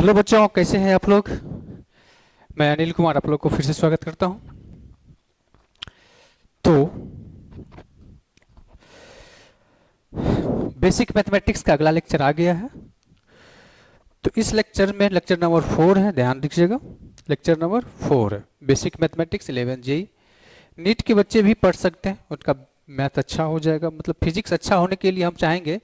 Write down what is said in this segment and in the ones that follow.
Hello बच्चों, कैसे हैं आप लोग। मैं अनिल कुमार आप लोग को फिर से स्वागत करता हूं। तो बेसिक मैथमेटिक्स का अगला लेक्चर आ गया है। तो इस लेक्चर में लेक्चर नंबर 4 है, ध्यान दीजिएगा। लेक्चर नंबर 4 है बेसिक मैथमेटिक्स 11 जेई। नीट के बच्चे भी पढ़ सकते हैं, उनका मैथ अच्छा हो जाएगा। मतलब फिजिक्स अच्छा होने के लिए हम चाहेंगे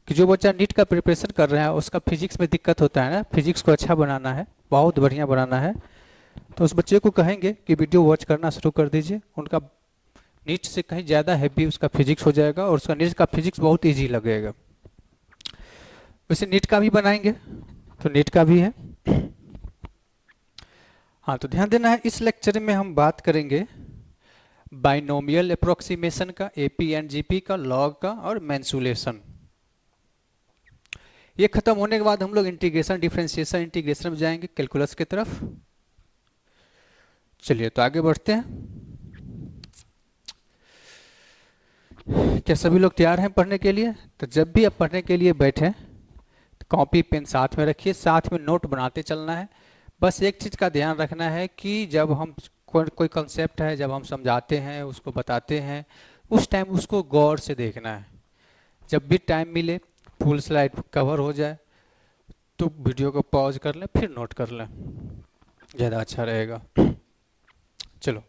कि जो बच्चा नीट का प्रिपरेशन कर रहा है उसका फिजिक्स में दिक्कत होता है ना, फिजिक्स को अच्छा बनाना है, बहुत बढ़िया बनाना है। तो उस बच्चे को कहेंगे कि वीडियो वॉच करना शुरू कर दीजिए। उनका नीट से कहीं ज़्यादा हैवी उसका फिजिक्स हो जाएगा और उसका नीट का फिजिक्स बहुत इजी लगेगा। वैसे नीट का भी बनाएंगे, तो नीट का भी है। हाँ, तो ध्यान देना है, इस लेक्चर में हम बात करेंगे बाइनोमियल अप्रोक्सीमेशन का, एपी एंड जीपी का, लॉग का और मेंसुलेशन। ये खत्म होने के बाद हम लोग इंटीग्रेशन, डिफरेंशिएशन, इंटीग्रेशन में जाएंगे, कैलकुलस की तरफ। चलिए तो आगे बढ़ते हैं। क्या सभी लोग तैयार हैं पढ़ने के लिए? तो जब भी आप पढ़ने के लिए बैठें तो कॉपी पेन साथ में रखिए, साथ में नोट बनाते चलना है। बस एक चीज़ का ध्यान रखना है कि जब हम कोई कंसेप्ट है, जब हम समझाते हैं, उसको बताते हैं, उस टाइम उसको गौर से देखना है। जब भी टाइम मिले, फुल स्लाइड कवर हो जाए तो वीडियो को पॉज कर लें, फिर नोट कर लें, ज़्यादा अच्छा रहेगा। चलो,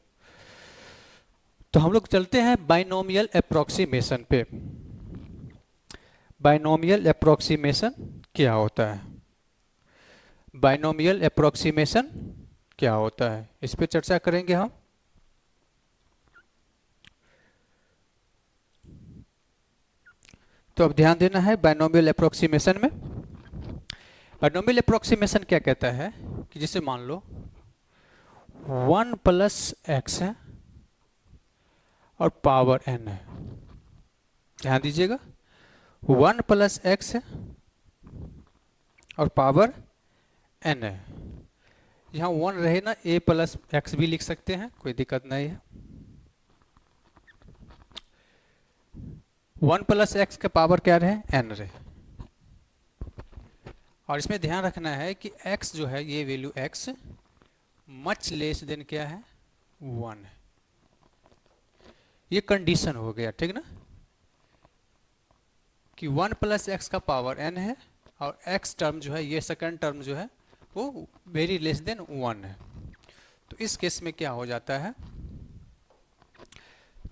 तो हम लोग चलते हैं बाइनोमियल अप्रोक्सीमेशन पे। बाइनोमियल अप्रोक्सीमेशन क्या होता है? बाइनोमियल अप्रोक्सीमेशन क्या होता है, इस पे चर्चा करेंगे हम। तो अब ध्यान देना है बाइनोमियल अप्रोक्सीमेशन में। बाइनोमियल अप्रोक्सीमेशन क्या कहता है कि जैसे मान लो 1 + x है और पावर n है। ध्यान दीजिएगा, 1 + x है और पावर n है। यहाँ 1 रहे ना, a + x भी लिख सकते हैं, कोई दिक्कत नहीं है। 1 + x का पावर क्या रहे? n रहे। और इसमें ध्यान रखना है कि x जो है, ये value x much less than क्या है? 1 है। ये कंडीशन हो गया, ठीक ना, कि 1 + x का पावर n है और x टर्म जो है, ये सेकंड टर्म जो है वो वेरी लेस देन 1 है। तो इस केस में क्या हो जाता है?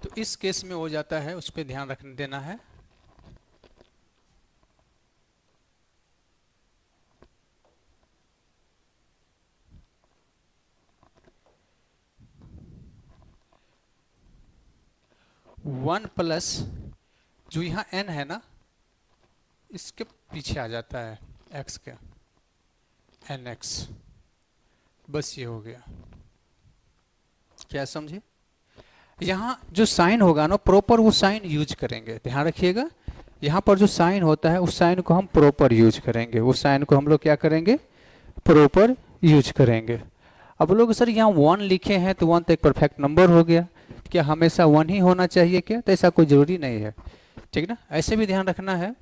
तो इस केस में हो जाता है, उस पर ध्यान रखने देना है। वन प्लस जो यहाँ n है ना, इसके पीछे आ जाता है x के, nx। बस ये हो गया। क्या समझे? यहाँ जो साइन होगा ना, प्रॉपर वो साइन यूज करेंगे, ध्यान रखिएगा। यहाँ पर जो साइन होता है उस साइन को हम प्रॉपर यूज करेंगे, उस साइन को हम लोग क्या करेंगे? प्रॉपर यूज करेंगे। अब लोग सर यहाँ 1 लिखे हैं तो 1 तो एक परफेक्ट नंबर हो गया, क्या हमेशा 1 ही होना चाहिए क्या? तो ऐसा कोई ज़रूरी नहीं है, ठीक ना। ऐसे भी ध्यान रखना है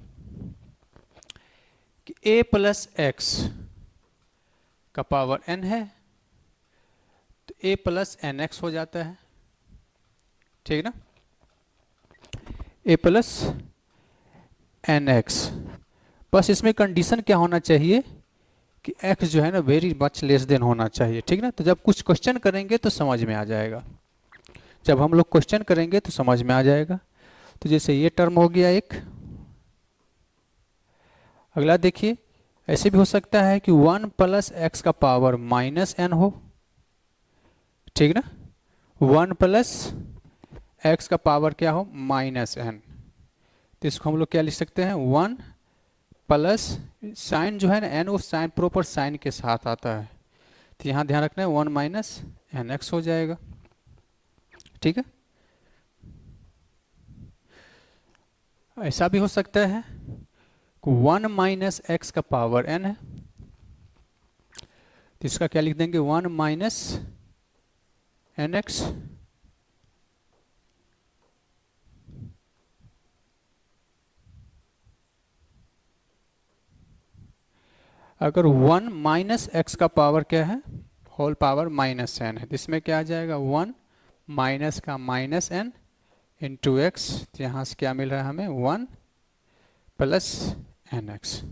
कि a + x का पावर n है तो a + nx हो जाता है, ठीक ना, a + nx। बस इसमें कंडीशन क्या होना चाहिए कि x जो है ना वेरी मच लेस देन होना चाहिए, ठीक ना। तो जब कुछ क्वेश्चन करेंगे तो समझ में आ जाएगा, जब हम लोग क्वेश्चन करेंगे तो समझ में आ जाएगा। तो जैसे ये टर्म हो गया एक। अगला देखिए, ऐसे भी हो सकता है कि 1 + x का पावर -n हो, ठीक ना। 1 + x का पावर क्या हो? -n। तो इसको हम लोग क्या लिख सकते हैं? 1 प्लस साइन जो है ना n, वो साइन प्रॉपर साइन के साथ आता है, तो यहाँ ध्यान रखना है 1 - nx हो जाएगा, ठीक है। ऐसा भी हो सकता है कि 1 - x का पावर n है, तो इसका क्या लिख देंगे? 1 - nx। अगर 1 माइनस एक्स का पावर क्या है, होल पावर माइनस एन है, तो इसमें क्या आ जाएगा 1 माइनस का माइनस एन इंटू एक्स, तो यहाँ से क्या मिल रहा है हमें 1 प्लस एन एक्स।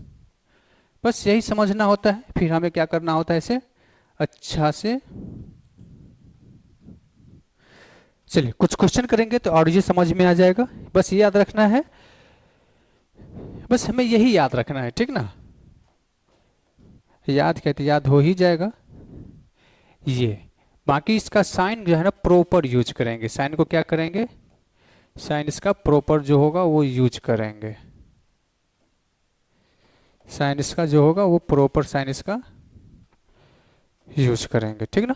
बस यही समझना होता है, फिर हमें क्या करना होता है इसे अच्छा से। चलिए कुछ क्वेश्चन करेंगे तो और ये समझ में आ जाएगा। बस ये याद रखना है, बस हमें यही याद रखना है, ठीक ना। याद कहते याद हो ही जाएगा ये। बाकी इसका साइन जो है ना प्रॉपर यूज करेंगे। साइन को क्या करेंगे, साइन इसका प्रॉपर जो होगा वो यूज करेंगे। साइन इसका जो होगा वो प्रॉपर साइन इसका यूज करेंगे, ठीक ना।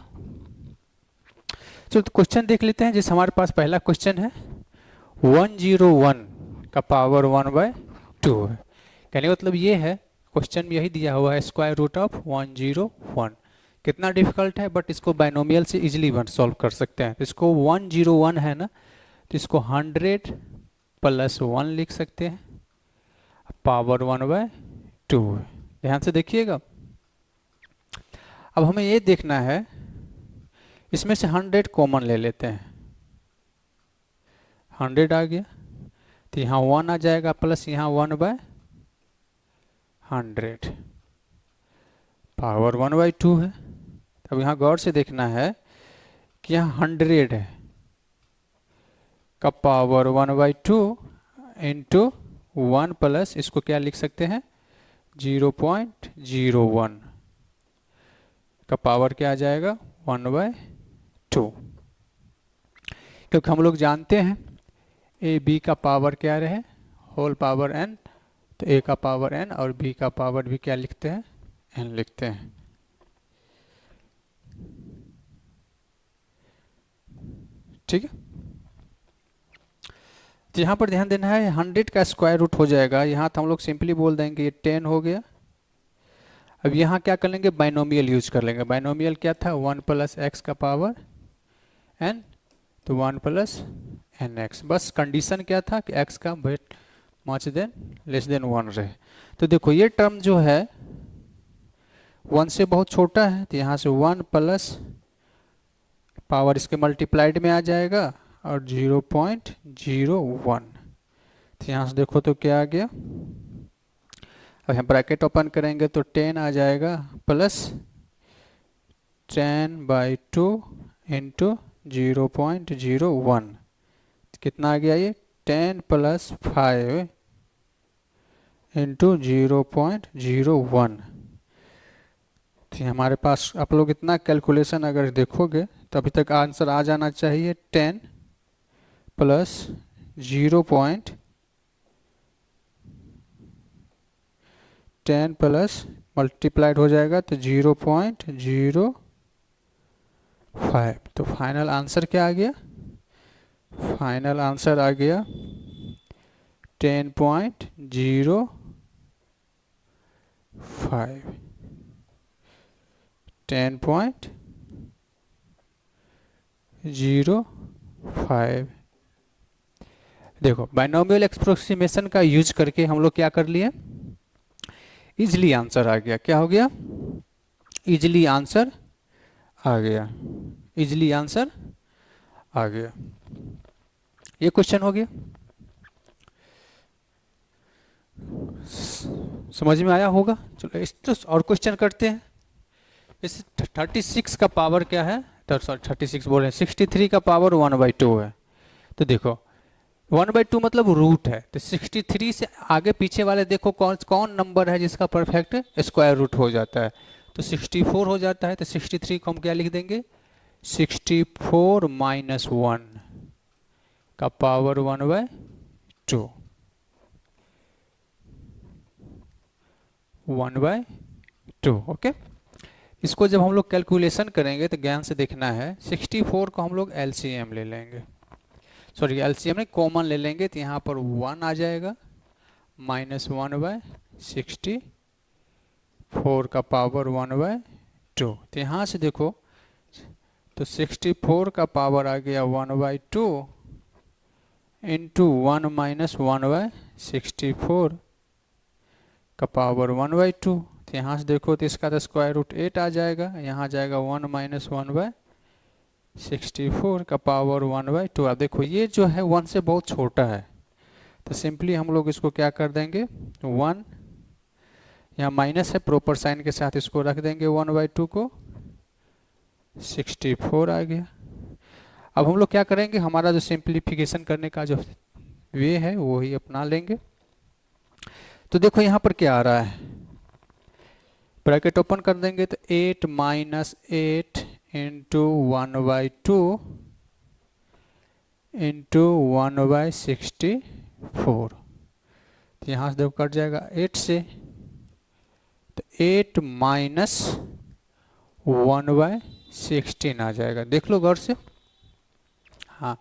चलो तो क्वेश्चन देख लेते हैं। जैसे हमारे पास पहला क्वेश्चन है 101 का पावर 1/2 है। कहने का मतलब ये है, क्वेश्चन में यही दिया हुआ है स्क्वायर रूट ऑफ 101। कितना डिफिकल्ट है, बट इसको बाइनोमियल से इजीली सॉल्व कर सकते हैं। तो इसको 101 है ना, तो इसको 100 प्लस 1 लिख सकते हैं, पावर 1/2 है। ध्यान से देखिएगा। अब हमें ये देखना है, इसमें से 100 कॉमन ले लेते हैं, 100 आ गया, तो यहाँ 1 आ जाएगा प्लस यहाँ 1/100, पावर 1/2 है। अब यहाँ गौर से देखना है कि यहाँ 100 है का पावर 1/2 इंटू 1 प्लस इसको क्या लिख सकते हैं 0.01 का पावर क्या आ जाएगा 1/2। क्योंकि हम लोग जानते हैं ए बी का पावर क्या रहे होल पावर n, तो ए का पावर n और बी का पावर भी क्या लिखते हैं n लिखते हैं। ठीक है, तो यहाँ पर ध्यान देना है 100 का स्क्वायर रूट हो जाएगा, यहाँ तो हम लोग सिंपली बोल देंगे ये 10 हो गया। अब यहाँ क्या कर लेंगे बाइनोमियल यूज कर लेंगे। बाइनोमियल क्या था 1 प्लस एक्स का पावर n, तो 1 प्लस एन एक्स। बस कंडीशन क्या था कि x का weight much than less than 1 रहे। तो देखो ये टर्म जो है 1 से बहुत छोटा है, तो यहाँ से 1 प्लस पावर इसके मल्टीप्लाइड में आ जाएगा और 0.01। तो यहाँ से देखो तो क्या आ गया, अब यहाँ ब्रैकेट ओपन करेंगे तो 10 आ जाएगा प्लस 10/2 इंटू 0.01, कितना आ गया ये 10 प्लस 5 इंटू 0.01। तो हमारे पास आप लोग इतना कैलकुलेशन अगर देखोगे तो अभी तक आंसर आ जाना चाहिए 10 प्लस 0.10 प्लस मल्टीप्लाइड हो जाएगा तो 0.05। तो फाइनल आंसर क्या आ गया, फाइनल आंसर आ गया 10.05। 10.05। देखो बाइनोमियल एक्सप्रोक्सीमेशन का यूज करके हम लोग क्या कर लिए, इजली आंसर आ गया। क्या हो गया, इजली आंसर आ गया, इजली आंसर आ गया। ये क्वेश्चन हो गया, समझ में आया होगा। चलो इस तो और क्वेश्चन करते हैं। इस 36 का पावर क्या है, तो सॉरी 36 बोल रहे हैं 63 का पावर 1/2 है। तो देखो 1/2 मतलब रूट है, तो 63 से आगे पीछे वाले देखो कौन कौन नंबर है जिसका परफेक्ट स्क्वायर रूट हो जाता है, तो 64 हो जाता है। तो 63 को हम क्या लिख देंगे 64 माइनस 1 का पावर 1/2, 1/2। ओके, इसको जब हम लोग कैलकुलेशन करेंगे तो ज्ञान से देखना है 64 को हम लोग एलसीएम ले लेंगे, सॉरी एलसीएम नहीं कॉमन ले लेंगे, तो यहाँ पर 1 आ जाएगा माइनस 1/64 का पावर 1/2। तो यहाँ से देखो तो 64 का पावर आ गया 1/2 इंटू 1 माइनस 1/64 का पावर 1/2। तो तो यहाँ से देखो तो इसका तो स्क्वायर रूट 8 आ जाएगा, यहाँ जाएगा 1 माइनस 1/64 का पावर 1/2। अब देखो ये जो है 1 से बहुत छोटा है, तो सिंपली हम लोग इसको क्या कर देंगे 1, यहाँ माइनस है प्रॉपर साइन के साथ इसको रख देंगे 1/2 को, 64 आ गया। अब हम लोग क्या करेंगे, हमारा जो सिंप्लीफिकेशन करने का जो वे है वो ही अपना लेंगे। तो देखो यहाँ पर क्या आ रहा है, ब्रैकेट ओपन कर देंगे तो 8 माइनस 8 इंटू 1/2 इंटू 1/64। तो यहाँ से देखो कट जाएगा 8 से, तो 8 माइनस 1/16 आ जाएगा, देख लो गौर से। हाँ,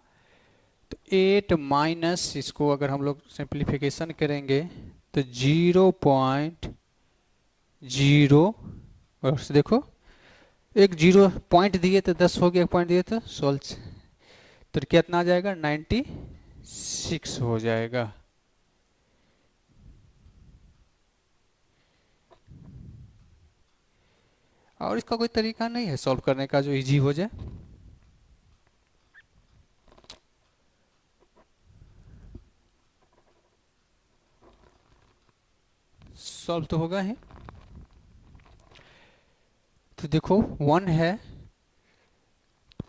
तो 8 माइनस इसको अगर हम लोग सिंप्लीफिकेशन करेंगे तो 0.0, और से देखो एक 0 पॉइंट दिए तो 10 हो गया, एक पॉइंट दिए तो 16, तो कितना आ जाएगा 96 हो जाएगा। और इसका कोई तरीका नहीं है सॉल्व करने का जो इजी हो जाए। सॉल्व तो होगा ही। तो देखो 1 है,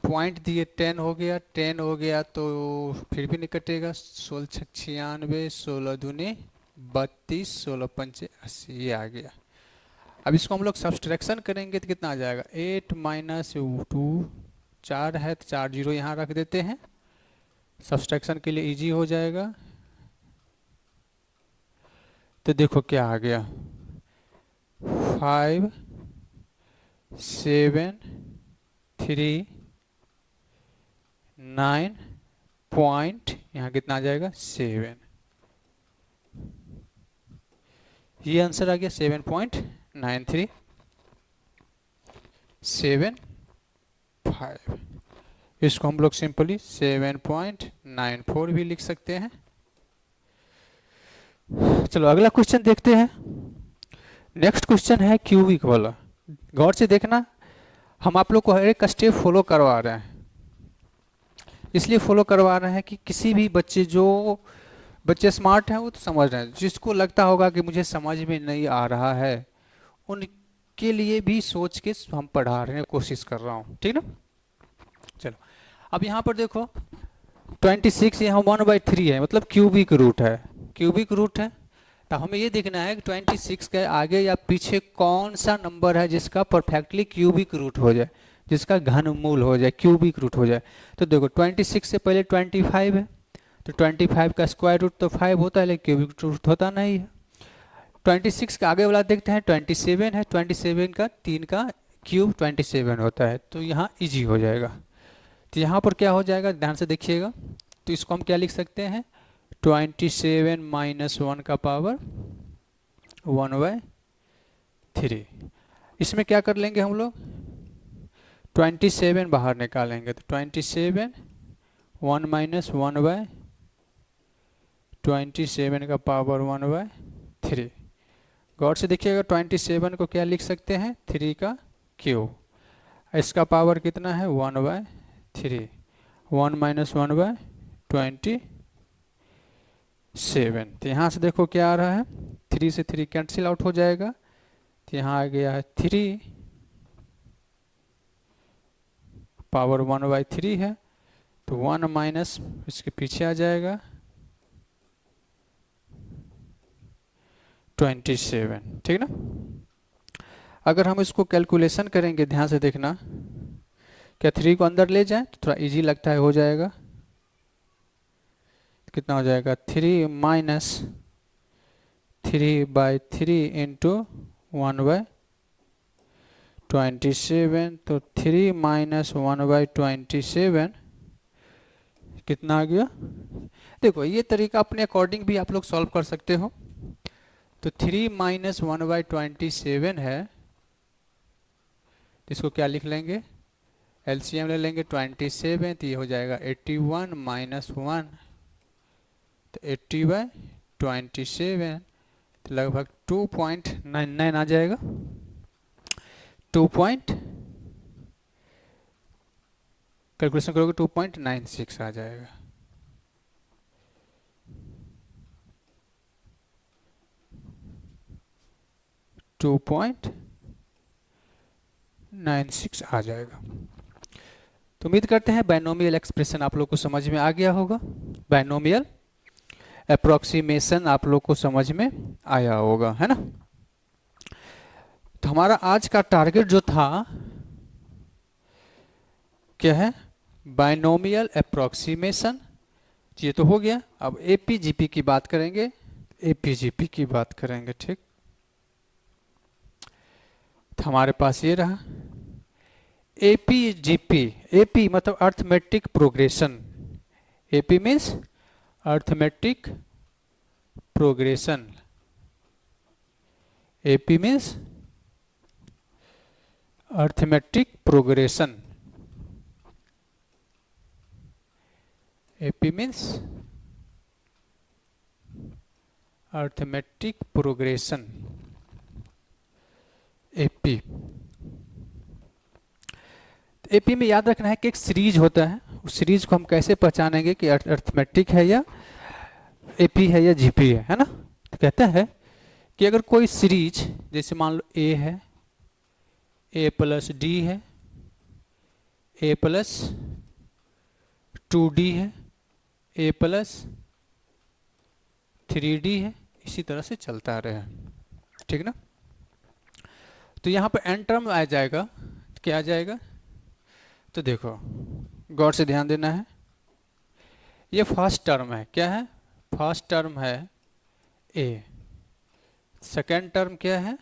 पॉइंट दिए 10 हो गया, 10 हो गया तो फिर भी नहीं कटेगा, 16 छक 96, 16 दूनी 32, 16 पंचे 80, ये आ गया। अब इसको हम लोग सब्सट्रैक्शन करेंगे तो कितना आ जाएगा 8 माइनस 2, 4 है तो 4 जीरो यहाँ रख देते हैं, सब्सट्रैक्शन के लिए इजी हो जाएगा। तो देखो क्या आ गया 5 7 3 9 पॉइंट, यहाँ कितना आ जाएगा 7, ये आंसर आ गया 7.9375। इसको हम लोग सिंपली 7.94 भी लिख सकते हैं। चलो अगला क्वेश्चन देखते हैं। नेक्स्ट क्वेश्चन है क्यूबिक वाला, गौर से देखना, हम आप लोग को हर एक स्टेप फॉलो करवा रहे हैं, इसलिए फॉलो करवा रहे हैं कि किसी भी बच्चे, जो बच्चे स्मार्ट हैं वो तो समझ रहे हैं, जिसको लगता होगा कि मुझे समझ में नहीं आ रहा है उनके लिए भी सोच के हम पढ़ा रहे हैं, कोशिश कर रहा हूँ, ठीक ना। चलो अब यहाँ पर देखो 26 यहाँ 1/3 है, मतलब क्यूबिक रूट है, क्यूबिक रूट है। तो हमें ये देखना है कि 26 के आगे या पीछे कौन सा नंबर है जिसका परफेक्टली क्यूबिक रूट हो जाए, जिसका घनमूल हो जाए, क्यूबिक रूट हो जाए। तो देखो 26 से पहले 25 है, तो 25 का स्क्वायर रूट तो 5 होता है, लेकिन क्यूबिक रूट होता नहीं है। 26 का आगे वाला देखते हैं 27 है, 27 का 3 का क्यूब 27 होता है, तो यहाँ इजी हो जाएगा। तो यहाँ पर क्या हो जाएगा, ध्यान से देखिएगा, तो इसको हम क्या लिख सकते हैं 27 माइनस 1 का पावर 1/3। इसमें क्या कर लेंगे हम लोग 27 बाहर निकालेंगे, तो 27 1 माइनस 1/27 का पावर 1/3। गौर से देखिएगा 27 को क्या लिख सकते हैं 3 का क्यूब, इसका पावर कितना है 1/3, 1 माइनस 1/27। तो यहाँ से देखो क्या आ रहा है 3 से 3 कैंसिल आउट हो जाएगा, तो यहाँ आ गया है 3 पावर 1/3 है, तो 1 माइनस इसके पीछे आ जाएगा 27, ठीक ना। अगर हम इसको कैलकुलेशन करेंगे, ध्यान से देखना, क्या 3 को अंदर ले जाएं तो थोड़ा इजी लगता है, हो जाएगा कितना हो जाएगा 3 माइनस 3/3 इंटू 1/27, तो 3 माइनस 1/27 कितना आ गया। देखो ये तरीका अपने अकॉर्डिंग भी आप लोग सॉल्व कर सकते हो। तो 3 माइनस 1/27 है, तो इसको क्या लिख लेंगे एलसीएम ले लेंगे 27, तो ये हो जाएगा 81 माइनस 1, तो 80/27 तो लगभग 2.99 आ जाएगा। 2 पॉइंट कैलकुलेशन करोगे 2.96 आ जाएगा। टू पॉइंट 96 आ जाएगा। तो उम्मीद करते हैं बाइनोमियल एक्सप्रेशन आप लोग को समझ में आ गया होगा। बाइनोमियल अप्रोक्सीमेशन आप लोग को समझ में आया होगा, है ना। तो हमारा आज का टारगेट जो था क्या है, बाइनोमियल अप्रोक्सीमेशन। ये तो हो गया। अब एपीजीपी की बात करेंगे। एपीजीपी की बात करेंगे, ठीक। तो हमारे पास ये रहा एपीजीपी। एपी मतलब arithmetic progression. AP means arithmetic progression. AP means arithmetic progression. AP means arithmetic progression. AP. AP में याद रखना है कि एक सीरीज होता है। उस सीरीज को हम कैसे पहचानेंगे कि अर्थमेटिक है या एपी है या जीपी है ना। तो कहता है कि अगर कोई सीरीज, जैसे मान लो ए है, ए प्लस डी है, ए प्लस 2D है, ए प्लस 3D है, इसी तरह से चलता रहे, ठीक ना। तो यहाँ पर एन टर्म आ जाएगा। क्या आ जाएगा, तो देखो गौर से ध्यान देना है। ये फर्स्ट टर्म है, क्या है, फर्स्ट टर्म है ए। सेकेंड टर्म क्या है,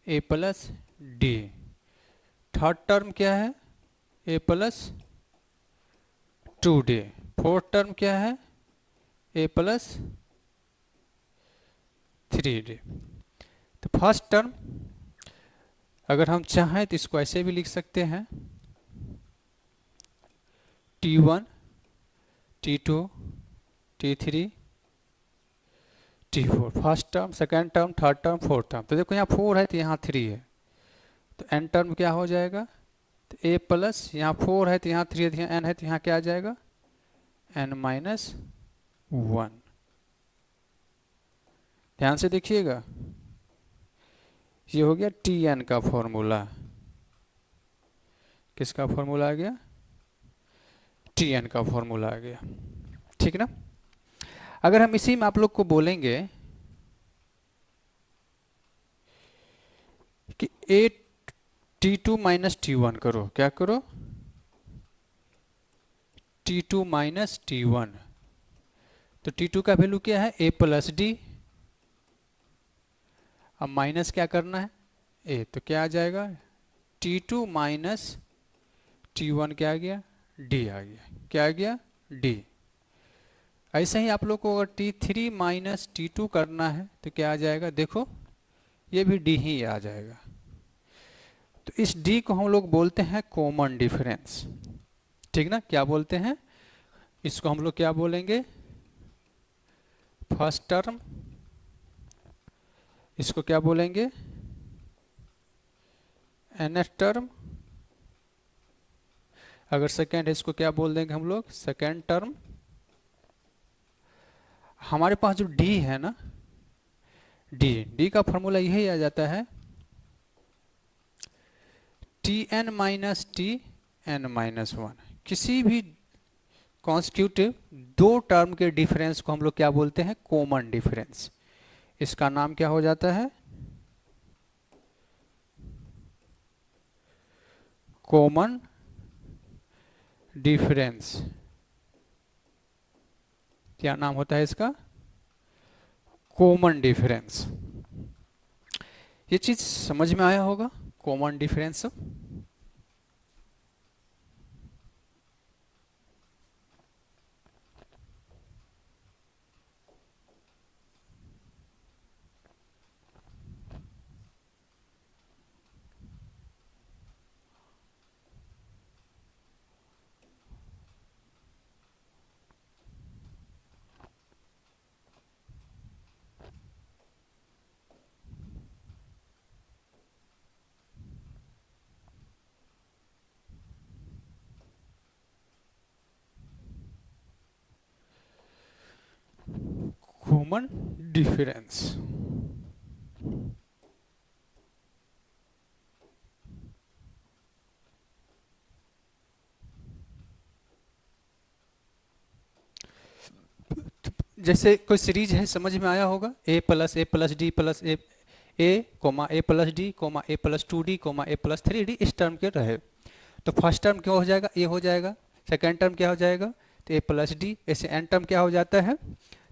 ए प्लस डी। थर्ड टर्म क्या है, ए प्लस 2D। फोर्थ टर्म क्या है, ए प्लस 3D। तो फर्स्ट टर्म अगर हम चाहें तो इसको ऐसे भी लिख सकते हैं, T1, T2, T3, T4। First term, second term, third term, fourth term. तो देखो यहाँ 4 है तो यहाँ 3 है, तो एन टर्म क्या हो जाएगा, तो ए प्लस, यहाँ 4 है तो यहाँ 3 है, तो यहाँ एन है तो यहाँ क्या आ जाएगा, एन माइनस 1। ध्यान से देखिएगा, ये हो गया टी एन का फॉर्मूला। किसका फॉर्मूला आ गया, टी एन का फॉर्मूला आ गया, ठीक ना। अगर हम इसी में आप लोग को बोलेंगे कि ए T2 माइनस T1 करो, क्या करो, T2 माइनस T1। तो T2 का वैल्यू क्या है, ए प्लस डी। अब माइनस क्या करना है, ए, तो क्या आ जाएगा, T2 माइनस T1 क्या आ गया, डी आ गया। क्या आ गया, डी। ऐसे ही आप लोग को अगर T3 माइनस T2 करना है तो क्या आ जाएगा, देखो ये भी डी ही आ जाएगा। तो इस डी को हम लोग बोलते हैं कॉमन डिफरेंस, ठीक ना। क्या बोलते हैं इसको, हम लोग क्या बोलेंगे, फर्स्ट टर्म। इसको क्या बोलेंगे, nth टर्म। अगर सेकेंड है इसको क्या बोल देंगे हम लोग, सेकेंड टर्म। हमारे पास जो डी है ना, डी का फॉर्मूला यही आ जाता है, T n minus T n minus 1। किसी भी कॉन्स्टिट्यूटिव दो टर्म के डिफरेंस को हम लोग क्या बोलते हैं, कॉमन डिफरेंस। इसका नाम क्या हो जाता है, कॉमन डिफरेंस। क्या नाम होता है इसका, कॉमन डिफरेंस। ये चीज समझ में आया होगा, कॉमन डिफरेंस। Common difference. जैसे कोई सीरीज है, समझ में आया होगा, a plus d plus a plus d comma a plus 2d comma a plus 3d इस टर्म के रहे, तो फर्स्ट टर्म क्या हो जाएगा, ए हो जाएगा, सेकेंड टर्म क्या हो जाएगा, तो ए प्लस डी, ऐसे एन टर्म क्या हो जाता है,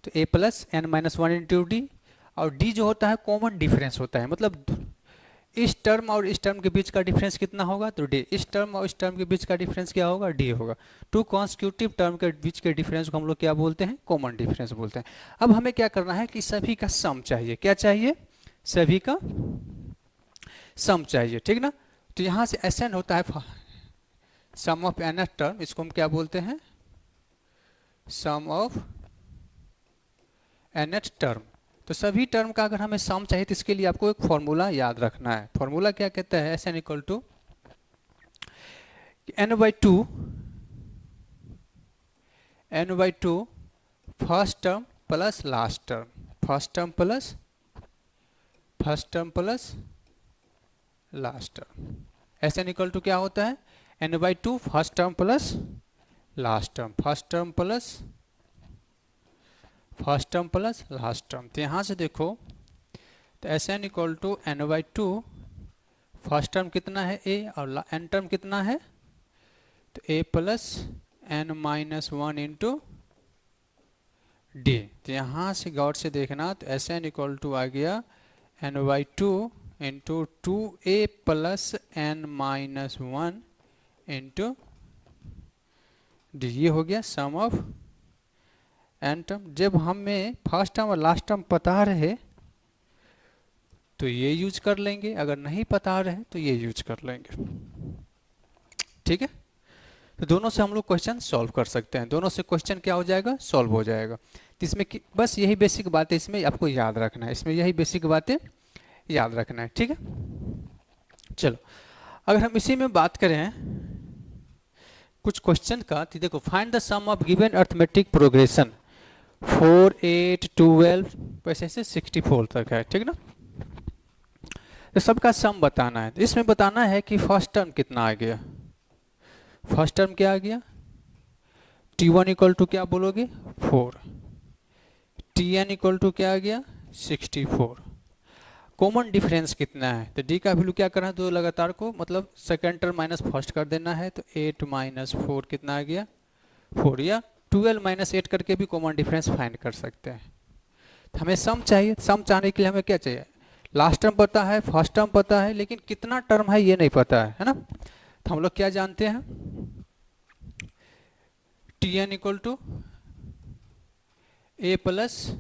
तो a plus n minus one into d, और डी जो होता है कॉमन डिफरेंस होता है, मतलब इस टर्म और इस टर्म के बीच का डिफरेंस कितना होगा, तो डी, इस टर्म और इस टर्म के बीच का डिफरेंस क्या होगा, डी होगा। टू कॉन्स्टिट्यूटिव टर्म के बीच के डिफरेंस को हम लोग क्या बोलते हैं, कॉमन डिफरेंस बोलते हैं। अब हमें क्या करना है कि सभी का सम चाहिए, क्या चाहिए, सभी का सम चाहिए, ठीक ना। तो यहाँ से एसएन होता है सम ऑफ एन टर्म, इसको हम क्या बोलते हैं, सम ऑफ एन टर्म। तो सभी टर्म का अगर हमें सम चाहिए तो इसके लिए आपको एक फॉर्मूला याद रखना है। फॉर्मूला क्या कहता है, s n equal to n by two first term plus last term, first term plus last term. S n equal to क्या होता है, n by two first term plus last term, first term plus last term. तो यहाँ से देखो, तो S n equal to n by two, first term कितना है ए और एन टर्म कितना है, तो a plus n minus one into D. तो यहाँ से गौर से देखना, तो एस एन इक्वल टू आ गया n by two into two a plus n minus one into d, ये हो गया सम ऑफ एन टर्म। जब हमें फर्स्ट टर्म और लास्ट टर्म पता रहे तो ये यूज कर लेंगे, अगर नहीं पता रहे तो ये यूज कर लेंगे, ठीक है। तो दोनों से हम लोग क्वेश्चन सॉल्व कर सकते हैं, दोनों से क्वेश्चन क्या हो जाएगा, सॉल्व हो जाएगा। तो इसमें बस यही बेसिक बातें इसमें आपको याद रखना है, इसमें यही बेसिक बातें याद रखना है, ठीक है। चलो अगर हम इसी में बात करें कुछ क्वेश्चन का, तो देखो find the sum of given arithmetic progression 4, 8, 12 वैसे से 64 तक है, ठीक ना। तो सबका सम बताना है, तो इसमें बताना है कि फर्स्ट टर्म कितना आ गया, फर्स्ट टर्म क्या आ गया, t1 इक्वल टू क्या बोलोगे 4, tn इक्वल टू क्या आ गया 64। कॉमन डिफरेंस कितना है, तो d का वैल्यू क्या करना है, दो लगातार को मतलब सेकेंड टर्म माइनस फर्स्ट कर देना है, तो 8 माइनस 4 कितना आ गया 4, या 12 माइनस 8 करके भी कॉमन डिफरेंस फाइंड कर सकते हैं। तो हमें सम चाहिए, सम चाहने के लिए हमें क्या चाहिए, लास्ट टर्म पता है, फर्स्ट टर्म पता है, लेकिन कितना टर्म है ये नहीं पता है ना। तो हम लोग क्या जानते हैं, tn equal to a plus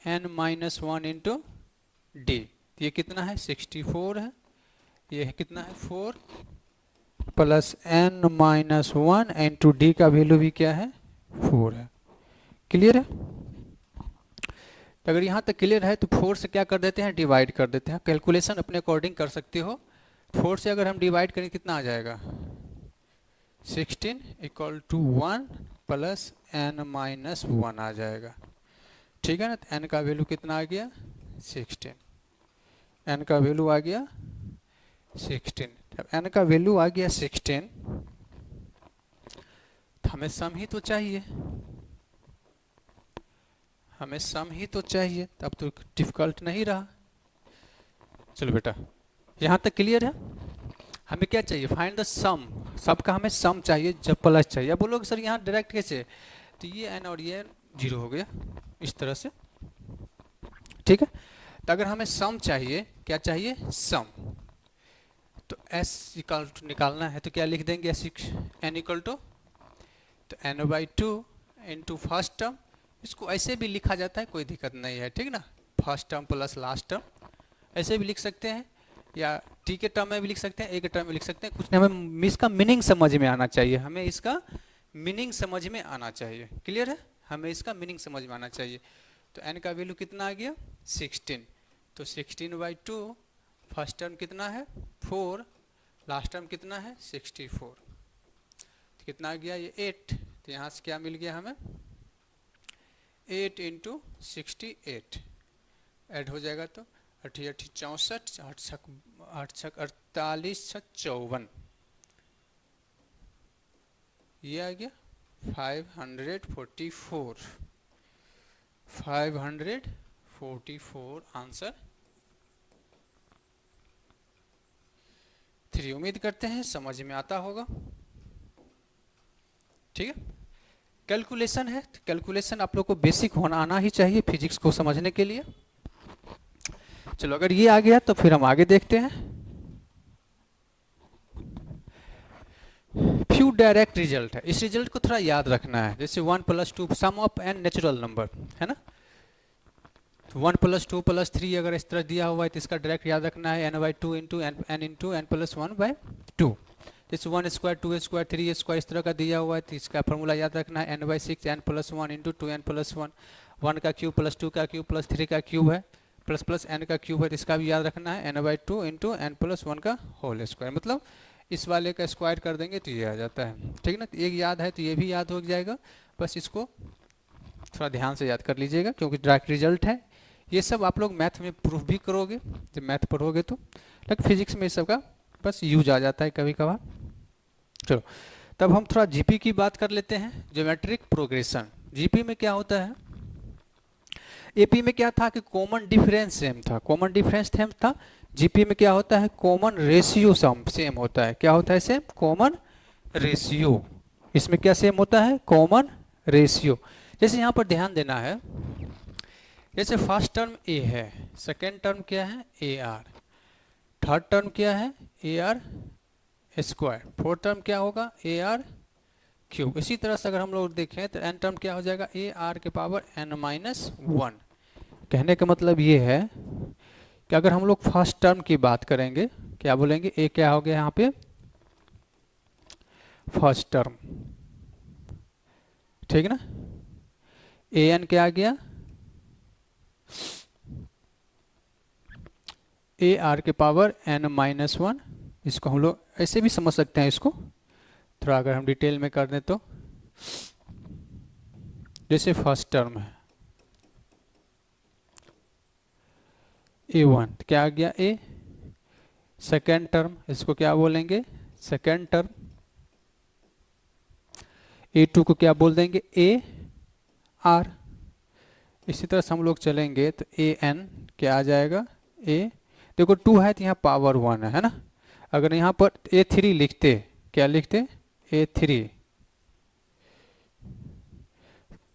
n minus one into d, ये कितना है 64 है, ये है कितना है 4 plus n minus one into d का वैल्यू भी क्या है 4 है। क्लियर है, तो अगर यहाँ तक क्लियर है तो 4 से क्या कर देते हैं, डिवाइड कर देते हैं। कैलकुलेशन अपने अकॉर्डिंग कर सकते हो, 4 से अगर हम डिवाइड करें कितना आ जाएगा 16 equal to 1 plus n minus one आ जाएगा, ठीक है ना। तो एन का वैल्यू कितना आ गया 16, एन का वैल्यू आ गया 16। जब एन का वैल्यू आ गया 16 तो हमें सम ही तो चाहिए, हमें सम ही तो चाहिए, तब तो डिफिकल्ट नहीं रहा। चलो बेटा यहाँ तक क्लियर है। हमें क्या चाहिए, फाइंड द सम, सबका हमें सम चाहिए जब प्लस चाहिए। अब बोलोगे सर यहाँ डायरेक्ट कैसे, तो ये एन और ये जीरो हो गया इस तरह से, ठीक है। तो अगर हमें सम चाहिए, क्या चाहिए सम, तो एस इक्वल टू निकालना है, तो क्या लिख देंगे एस एन इक्वल टू, तो n by two into first term, इसको ऐसे भी लिखा जाता है कोई दिक्कत नहीं है, ठीक ना, first term plus last term ऐसे भी लिख सकते हैं, या टी के टर्म में भी लिख सकते हैं, ए के टर्म में लिख सकते हैं, कुछ नहीं, हमें इसका मीनिंग समझ में आना चाहिए, हमें इसका मीनिंग समझ में आना चाहिए। क्लियर है, हमें इसका मीनिंग समझ में आना चाहिए। तो एन का वैल्यू कितना आ गया 16, तो 16 बाई टू, फर्स्ट टर्म कितना है 4, लास्ट टर्म कितना है 64, तो कितना आ गया ये 8। तो यहाँ से क्या मिल गया हमें 8 इंटू 68 ऐड हो जाएगा तो 8 8 64, 8 छक 48, 6 54, ये आ गया 544, 544 आंसर 3। उम्मीद करते हैं समझ में आता होगा। ठीक है, कैलकुलेशन है, कैलकुलेशन आप लोग को बेसिक होना आना ही चाहिए फिजिक्स को समझने के लिए। चलो अगर ये आ गया तो फिर हम आगे देखते हैं। फ्यू डायरेक्ट रिजल्ट है, इस रिजल्ट को थोड़ा याद रखना है। जैसे 1 + 2 सम ऑफ एन नेचुरल नंबर है ना, 1 + 2 + 3 अगर इस तरह दिया हुआ है तो इसका डायरेक्ट याद रखना है n/2 into n into n + 1/2। जैसे 1 स्क्वायर 2 स्क्वायर 3 स्क्वायर इस तरह का दिया हुआ है तो इसका फॉर्मूला याद रखना है n/6 n + 1 इंटू 2n + 1, 1 का क्यूब + 2 का क्यूब + 3 का क्यूब है प्लस n का क्यूब है तो इसका भी याद रखना है n/2 इंटू n + 1 का होल स्क्वायर। मतलब इस वाले का स्क्वायर कर देंगे तो ये आ जाता है। ठीक ना, तो एक याद है तो ये भी याद हो जाएगा, बस इसको थोड़ा ध्यान से याद कर लीजिएगा क्योंकि डायरेक्ट रिजल्ट है। ये सब आप लोग मैथ में प्रूफ भी करोगे जब मैथ पढ़ोगे तो, लेकिन फिजिक्स में इस सब का बस यूज आ जाता है कभी कभार। चलो तब हम थोड़ा जीपी की बात कर लेते हैं, ज्योमेट्रिक प्रोग्रेशन। जीपी में क्या होता है, एपी में क्या था कि कॉमन डिफरेंस सेम था, कॉमन डिफरेंस सेम था। जीपी में क्या होता है, कॉमन रेशियो सेम होता है। क्या होता है सेम, कॉमन रेशियो। इसमें क्या सेम होता है, कॉमन रेशियो। जैसे यहाँ पर ध्यान देना है, जैसे फर्स्ट टर्म ए है, सेकेंड टर्म क्या है ए आर, थर्ड टर्म क्या है A R square, fourth term क्या होगा ए आर क्यूब। इसी तरह से अगर हम लोग देखें तो एन टर्म क्या हो जाएगा ए आर के पावर n-1। कहने का मतलब ये है कि अगर हम लोग फर्स्ट टर्म की बात करेंगे, क्या बोलेंगे, ए क्या हो गया यहाँ पे फर्स्ट टर्म, ठीक ना, ए एन क्या आ गया ए आर के पावर n-1। इसको हम लोग ऐसे भी समझ सकते हैं, इसको थोड़ा अगर हम डिटेल में कर दें तो, जैसे फर्स्ट टर्म है a1 क्या आ गया ए, सेकेंड टर्म इसको क्या बोलेंगे सेकेंड टर्म, a2 को क्या बोल देंगे ए आर। इसी तरह से हम लोग चलेंगे तो ए एन क्या आ जाएगा ए, देखो 2 है तो यहाँ पावर 1 है ना, अगर यहाँ पर a3 लिखते, क्या लिखते a3,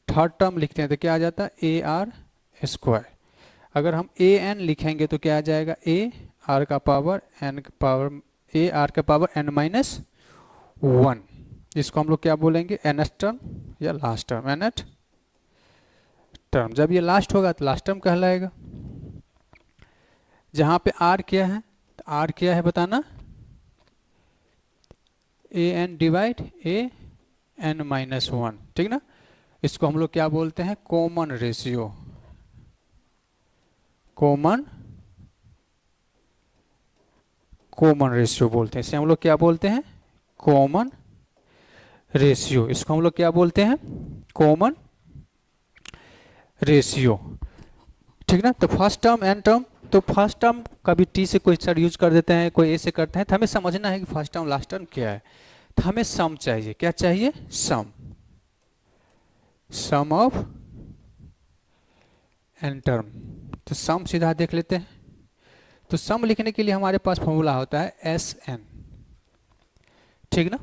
थर्ड टर्म लिखते हैं तो क्या आ जाता है ए आर स्क्वायर। अगर हम ए एन लिखेंगे तो क्या आ जाएगा ए आर का पावर एन का पावर ए आर का पावर n-1। इसको हम लोग क्या बोलेंगे nth टर्म या लास्ट टर्म, nth टर्म। जब ये लास्ट होगा तो लास्ट टर्म कहलाएगा। जहाँ पे आर क्या है, तो आर क्या है बताना, A N divide A n-1, ठीक ना। इसको हम लोग क्या बोलते हैं कॉमन रेशियो, कॉमन रेशियो बोलते हैं। इसे हम लोग क्या बोलते हैं कॉमन रेशियो। इसको हम लोग क्या बोलते हैं कॉमन रेशियो, ठीक ना। तो फर्स्ट टर्म एन टर्म, तो फर्स्ट टर्म कभी टी से कोई सर यूज कर देते हैं, कोई ए से करते हैं, तो हमें समझना है कि फर्स्ट टर्म लास्ट टर्म क्या है। तो हमें सम चाहिए, क्या चाहिए सम, सम ऑफ एन टर्म। तो सम सीधा देख लेते हैं। तो सम लिखने के लिए हमारे पास फॉर्मूला होता है एस एन, ठीक ना,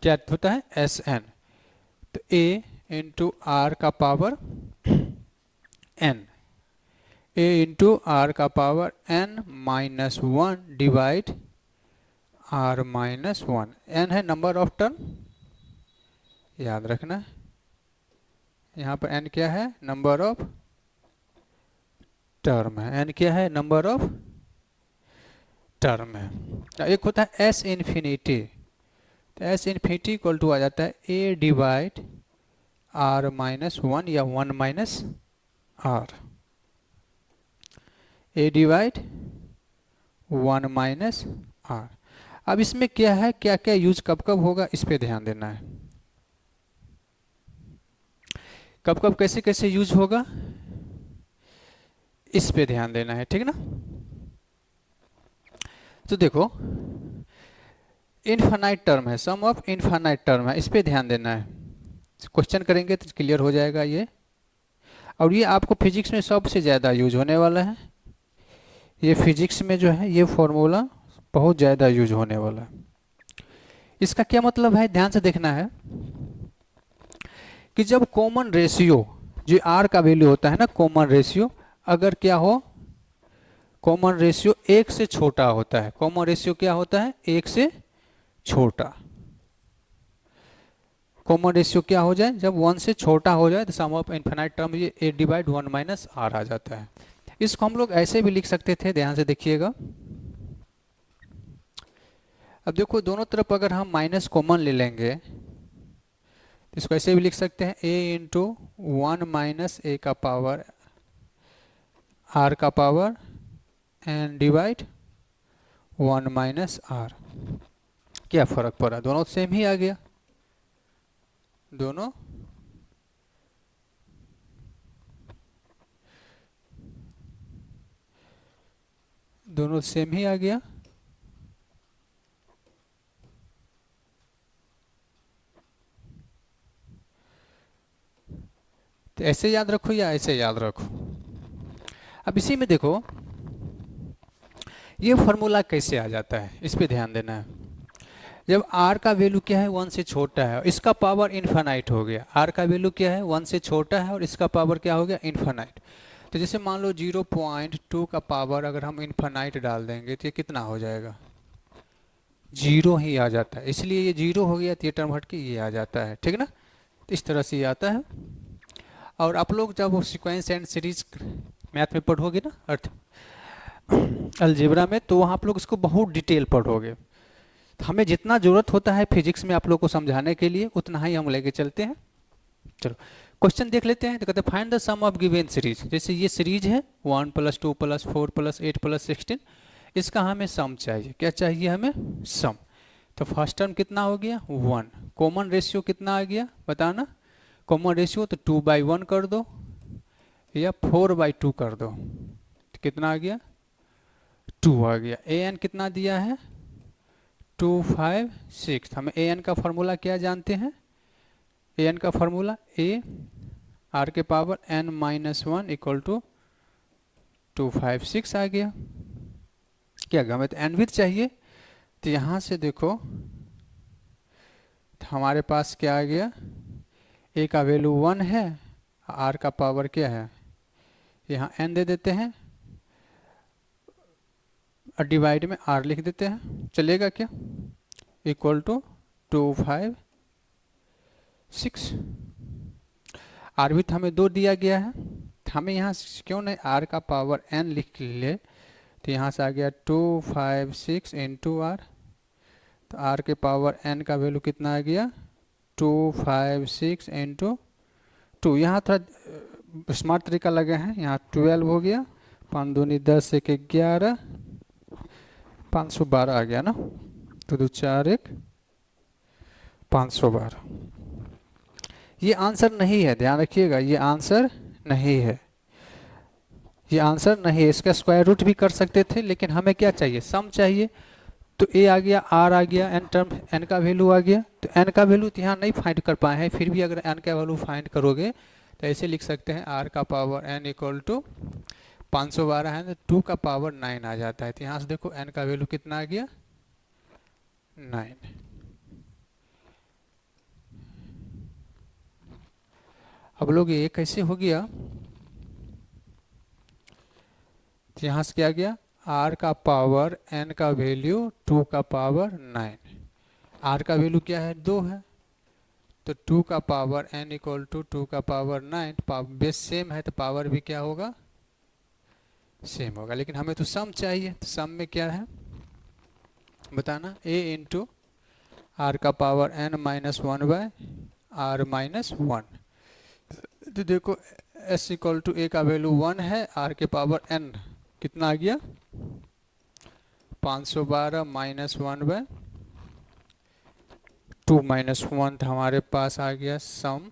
क्या होता है एस एन। तो ए इंटू आर का power n, a into r का power n-1 divide r-1। n है नंबर ऑफ टर्म, याद रखना, यहाँ पर n क्या है नंबर ऑफ टर्म है, n क्या है नंबर ऑफ टर्म है। एक होता है एस इन्फिनिटी, तो एस इन्फिनिटी इक्वल टू आ जाता है a डिवाइड r-1 या 1 - r, a डिवाइड 1 - r। अब इसमें क्या है, क्या क्या यूज कब कब होगा इस पे ध्यान देना है। कब कब कैसे कैसे यूज होगा, इस पे ध्यान देना है, ठीक ना। तो देखो इनफाइनाइट टर्म है, सम ऑफ इनफाइनाइट टर्म है, इस पे ध्यान देना है। क्वेश्चन करेंगे तो क्लियर हो जाएगा ये। और ये आपको फिजिक्स में सबसे ज़्यादा यूज होने वाला है, ये फिजिक्स में जो है ये फॉर्मूला बहुत ज़्यादा यूज होने वाला है। इसका क्या मतलब है, ध्यान से देखना है कि जब कॉमन रेशियो जो आर का वैल्यू होता है ना, कॉमन रेशियो अगर क्या हो, कॉमन रेशियो एक से छोटा होता है, कॉमन रेशियो क्या होता है, एक से छोटा। कॉमन रेशियो क्या हो जाए, जब वन से छोटा हो जाए तो सम ऑफ इनफिनाइट टर्म ये ए डिवाइड वन माइनस आर आ जाता है। इसको हम लोग ऐसे भी लिख सकते थे, ध्यान से देखिएगा। अब देखो दोनों तरफ अगर हम माइनस कॉमन ले लेंगे तो इसको ऐसे भी लिख सकते हैं, a into one minus a का पावर आर का power n divide one minus r. क्या फर्क पड़ा, दोनों सेम ही आ गया, दोनों दोनों सेम ही आ गया। तो ऐसे याद रखो या ऐसे याद रखो। अब इसी में देखो ये फॉर्मूला कैसे आ जाता है, इस पे ध्यान देना है। जब r का वैल्यू क्या है, वन से छोटा है और इसका पावर इनफाइनाइट हो गया, r का वैल्यू क्या है, वन से छोटा है और इसका पावर क्या हो गया, इनफाइनाइट। तो जैसे मान लो 0.2 का पावर अगर हम इनफाइनाइट डाल देंगे तो ये कितना हो जाएगा, जीरो ही आ जाता है। इसलिए ये जीरो हो गया तो ये टर्म हट के ये आ जाता है, ठीक ना। तो इस तरह से ये आता है। और आप लोग जब वो सीक्वेंस एंड सीरीज मैथ में पढ़ोगे ना, अर्थ अलजेब्रा में, तो वहाँ आप लोग इसको बहुत डिटेल पढ़ोगे। हमें जितना ज़रूरत होता है फिजिक्स में आप लोग को समझाने के लिए उतना ही हम लेके चलते हैं। चलो क्वेश्चन देख लेते हैं। तो कहते हैं find the sum of given series. जैसे ये सीरीज है 1 + 2 + 4 + 8 + 16, इसका हमें सम चाहिए। क्या चाहिए हमें, सम। तो फर्स्ट टर्म कितना हो गया, 1। कॉमन रेशियो कितना आ गया बताना, कॉमन रेशियो तो 2/1 कर दो या 4/2 कर दो, तो कितना आ गया, 2 आ गया। ए एन कितना दिया है, 2 5 6। हमें ए एन का फॉर्मूला क्या जानते हैं, ए एन का फॉर्मूला ए आर के पावर n - 1 = 2 5 6 आ गया। क्या हमें तो एन भी चाहिए, तो यहाँ से देखो तो हमारे पास क्या आ गया, ए का वैल्यू 1 है, आर का पावर क्या है, यहाँ n दे देते हैं और डिवाइड में r लिख देते हैं, चलेगा क्या, = 2 5 6। आर भी तो हमें 2 दिया गया है, हमें यहाँ क्यों नहीं r का पावर n लिख ले, तो यहाँ से आ गया 2 5 6 × r। तो r के पावर n का वैल्यू कितना आ गया, 2 5 6 × 2। यहाँ थोड़ा स्मार्ट तरीका लगे हैं, यहाँ 12 हो गया, 5 दूनी 10 1 11, 512 आ गया ना, तो 2 4 1 512। ये आंसर नहीं है, ध्यान रखिएगा, ये आंसर नहीं है, ये आंसर नहीं है। इसका स्क्वायर रूट भी कर सकते थे, लेकिन हमें क्या चाहिए, सम चाहिए। तो ए आ गया, आर आ गया, एन टर्म एन का वैल्यू आ गया। तो एन का वैल्यू तो यहाँ नहीं फाइंड कर पाए हैं, फिर भी अगर एन का वैल्यू फाइंड करोगे तो ऐसे लिख सकते हैं, आर का पावर एन = 512 है, तो 2 का पावर 9 आ जाता है। तो यहाँ से देखो एन का वैल्यू कितना आ गया, 9। अब लोग ये कैसे हो गया, तो यहाँ से क्या गया, आर का पावर एन का वैल्यू 2 का पावर 9। आर का वैल्यू क्या है, 2 है, तो 2 का पावर n = 2 का पावर 9। बेस सेम है तो पावर भी क्या होगा, सेम होगा। लेकिन हमें तो सम चाहिए, तो सम में क्या है बताना, a × r का पावर n - 1/r - 1। तो देखो s = a का वैल्यू 1 है, r के पावर n कितना आ गया, 512 - 1/2 - 1। तो हमारे पास आ गया सम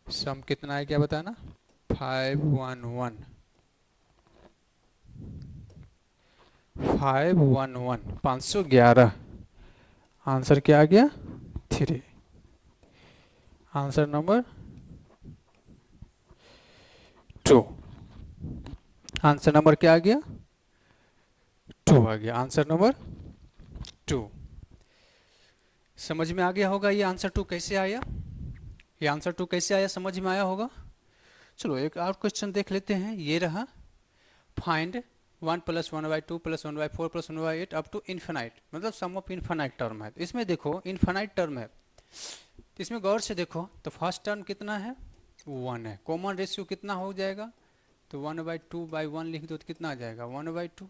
सम कितना है क्या बताना, 511 511 आंसर क्या आ गया 3। Answer number 2। आंसर नंबर क्या आ गया 2 आ गया, आंसर नंबर 2। समझ में आ गया होगा ये आंसर 2 कैसे आया, ये आंसर 2 कैसे आया समझ में आया होगा। चलो एक और क्वेश्चन देख लेते हैं, ये रहा फाइंड 1 + 1/2 + 1/4 + 1/8 अप टू इन्फिनाइट, मतलब सम ऑफ इन्फिनाइट टर्म है। तो इसमें देखो इन्फिनाइट टर्म है, तो इसमें गौर से देखो तो फर्स्ट टर्म कितना है 1 है, कॉमन रेशियो कितना हो जाएगा, तो 1/2/1 लिख दो तो कितना आ जाएगा 1/2।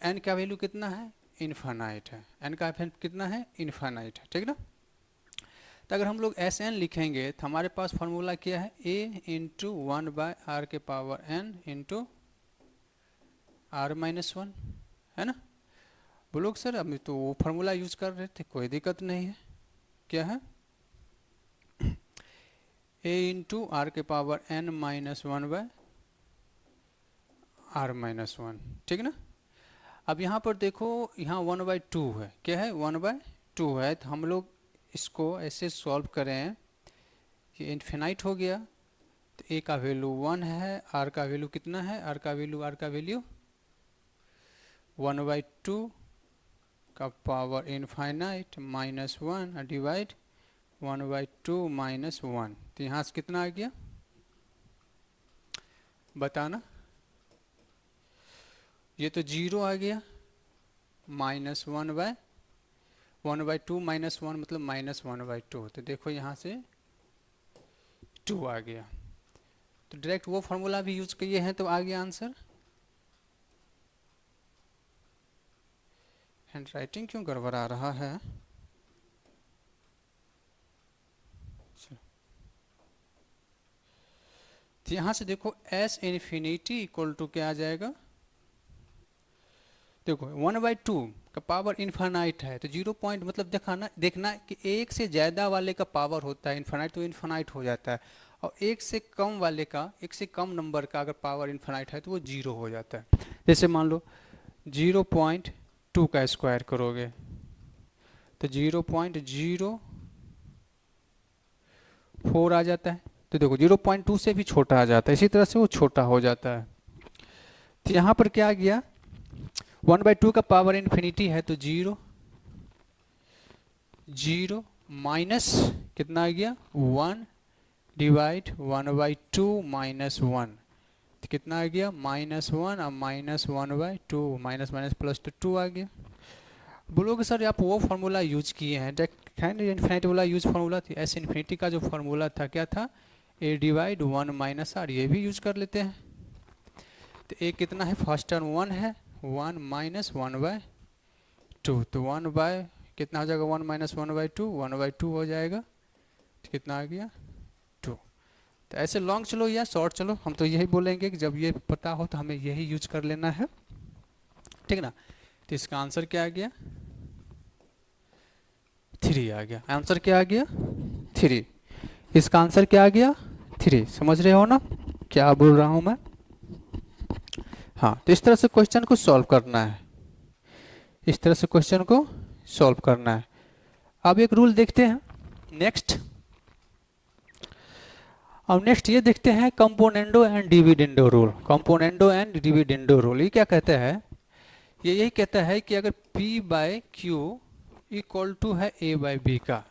एन का वैल्यू कितना है इन्फिनाइट है, एन का वैल्यू कितना है इन्फिनाइट है, ठीक ना। तो अगर हम लोग एस एन लिखेंगे तो हमारे पास फॉर्मूला क्या है a into 1/r⁻n into r-1, है ना। बोलो सर अब तो वो फार्मूला यूज कर रहे थे, कोई दिक्कत नहीं है, क्या है a इंटू r⁻n-1/r-1, ठीक ना। अब यहाँ पर देखो यहाँ 1/2 है, क्या है 1/2 है, तो हम लोग इसको ऐसे सॉल्व करें, ये इन्फिनाइट हो गया, तो a का वैल्यू 1 है, r का वैल्यू कितना है, r का वैल्यू 1/2 का पावर इनफाइनाइट -1 डिवाइड 1/2 -1, तो यहाँ से कितना आ गया बताना, ये तो 0 आ गया, -1/1/2 -1 मतलब -1/2, तो देखो यहाँ से 2 आ गया, तो डायरेक्ट वो फार्मूला भी यूज किए हैं तो आ गया आंसर। हैंड राइटिंग क्यों गड़बड़ा रहा है, तो यहाँ से देखो s इन्फिनिटी इक्वल टू क्या आ जाएगा, देखो 1/2 का पावर इन्फानाइट है, तो 0 पॉइंट मतलब देखना कि एक से ज़्यादा वाले का पावर होता है इन्फानाइट तो इन्फानाइट हो जाता है, और एक से कम वाले का, एक से कम नंबर का अगर पावर इन्फानाइट है तो वो 0 हो जाता है। जैसे मान लो 0.2 का स्क्वायर करोगे तो 0.04 आ जाता है, तो देखो 0.2 से भी छोटा आ जाता है, इसी तरह से वो छोटा हो जाता है। तो यहाँ पर क्या आ गया 1/2 का पावर इन्फिनिटी है तो 0 माइनस कितना आ गया 1 डिवाइड 1/2 -1, तो कितना आ गया -1 और -1/2, माइनस माइनस प्लस तो 2 आ गया। बोलोगे सर आप वो फार्मूला यूज किए हैं, इन्फिनिटी वाला यूज फार्मूला थी, एस इन्फिनिटी का जो फार्मूला था क्या था a डिवाइड 1 -r, ये भी यूज कर लेते हैं। तो a कितना है फर्स्ट टर्म 1 है, 1 -1/2, तो 1 कितना हो जाएगा 1 -1/2, 1/2 हो जाएगा, तो कितना आ गया 2। तो ऐसे लॉन्ग चलो या शॉर्ट चलो, हम तो यही बोलेंगे कि जब ये पता हो तो हमें यही यूज कर लेना है, ठीक ना। तो इसका आंसर क्या आ गया 3 आ गया, आंसर क्या आ गया 3, इसका आंसर क्या आ गया 3, समझ रहे हो ना क्या बोल रहा हूं मैं। हाँ तो इस तरह से क्वेश्चन को सॉल्व करना है, इस तरह से क्वेश्चन को सॉल्व करना है। अब एक रूल देखते हैं नेक्स्ट, अब नेक्स्ट ये देखते हैं componendo and dividendo rule. Componendo and dividendo rule ये क्या कहता है, ये यही कहता है कि अगर P/Q इक्वल टू है A/B का,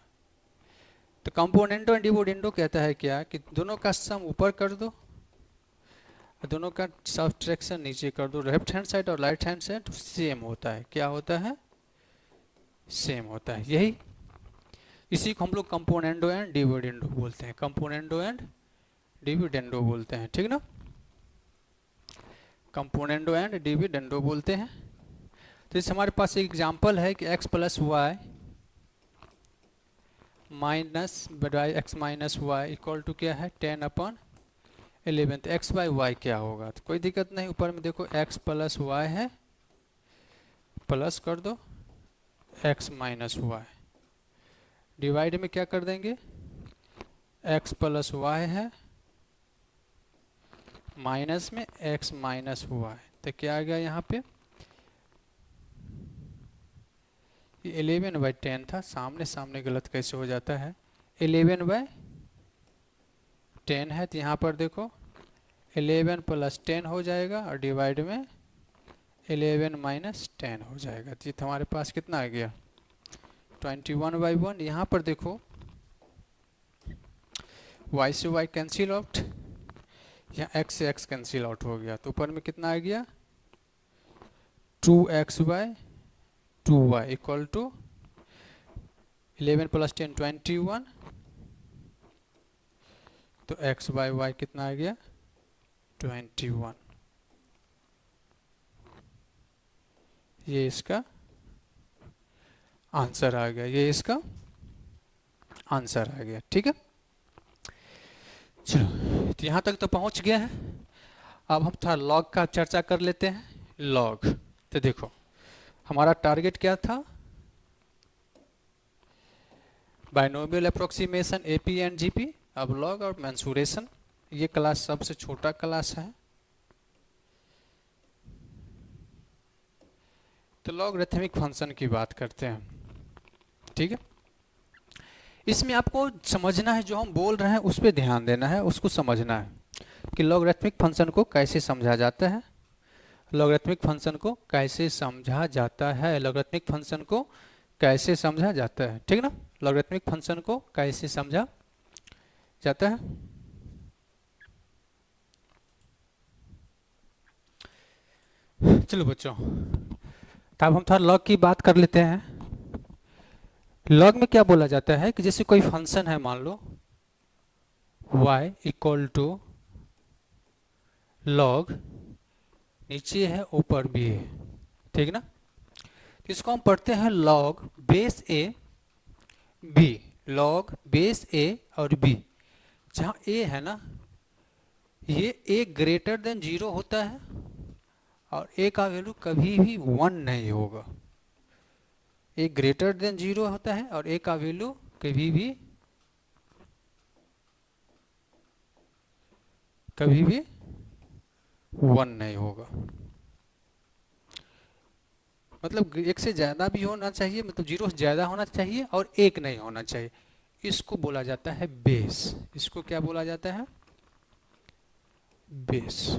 तो कंपोनेंडो एंड डिविडेंडो कहता है क्या कि दोनों का सम ऊपर कर दो, दोनों का सब्ट्रैक्शन नीचे कर दो, लेफ्ट हैंड साइड और राइट हैंड साइड सेम होता है, क्या होता है सेम होता है, यही इसी को हम लोग कंपोनेंडो एंड डिविडेंडो बोलते हैं, कंपोनेंडो एंड डिविडेंडो बोलते हैं, ठीक ना, कंपोनेंडो एंड डिविडेंडो बोलते हैं। तो इस हमारे पास एक एग्जांपल है कि x + y x - y equal to क्या है 10/11, तो x/y क्या होगा, तो कोई दिक्कत नहीं, ऊपर में देखो x + y है, प्लस कर दो x - y, डिवाइड में क्या कर देंगे x प्लस वाई है माइनस में x माइनस वाई, तो क्या आ गया यहाँ पे, ये 11/10 था, सामने सामने गलत कैसे हो जाता है, 11/10 है, तो यहाँ पर देखो 11 प्लस 10 हो जाएगा और डिवाइड में 11 माइनस 10 हो जाएगा, तो ये हमारे पास कितना आ गया 21/1। यहाँ पर देखो y से y कैंसिल आउट, यहाँ x से x कैंसिल आउट हो गया, तो ऊपर में कितना आ गया 2x/2y इक्वल टू 11 प्लस 10 21, तो x/y कितना आ गया 21, ये इसका आंसर आ गया, ये इसका आंसर आ गया। ठीक है, चलो तो यहाँ तक तो पहुँच गया है। अब हम थोड़ा लॉग का चर्चा कर लेते हैं। लॉग, तो देखो हमारा टारगेट क्या था, binomial approximation AP and GP. अब लॉग और मेंसुरेशन, ये क्लास सबसे छोटा क्लास है। तो लॉगरिथमिक फंक्शन की बात करते हैं। ठीक है, इसमें आपको समझना है, जो हम बोल रहे हैं उस पर ध्यान देना है, उसको समझना है कि लॉगरिथमिक फंक्शन को कैसे समझा जाता है, लॉगरिथमिक फंक्शन को कैसे समझा जाता है, लॉगरिथमिक फंक्शन को कैसे समझा जाता है। ठीक ना, लॉगरिथमिक फंक्शन को कैसे समझा जाता है। चलो बच्चों, तब हम थोड़ा लॉग की बात कर लेते हैं। लॉग में क्या बोला जाता है कि जैसे कोई फंक्शन है, मान लो y इक्वल टू लॉग, नीचे है ऊपर भी है, ठीक ना, तो इसको हम पढ़ते हैं log base a b, log base a और बी। जहाँ ए है ना, ये ए ग्रेटर देन 0 होता है और ए का वैल्यू कभी भी 1 नहीं होगा। ए ग्रेटर देन 0 होता है और ए का वैल्यू कभी भी 1 नहीं होगा। मतलब एक से ज़्यादा भी होना चाहिए, मतलब 0 से ज़्यादा होना चाहिए और 1 नहीं होना चाहिए। इसको बोला जाता है बेस। इसको क्या बोला जाता है, बेस।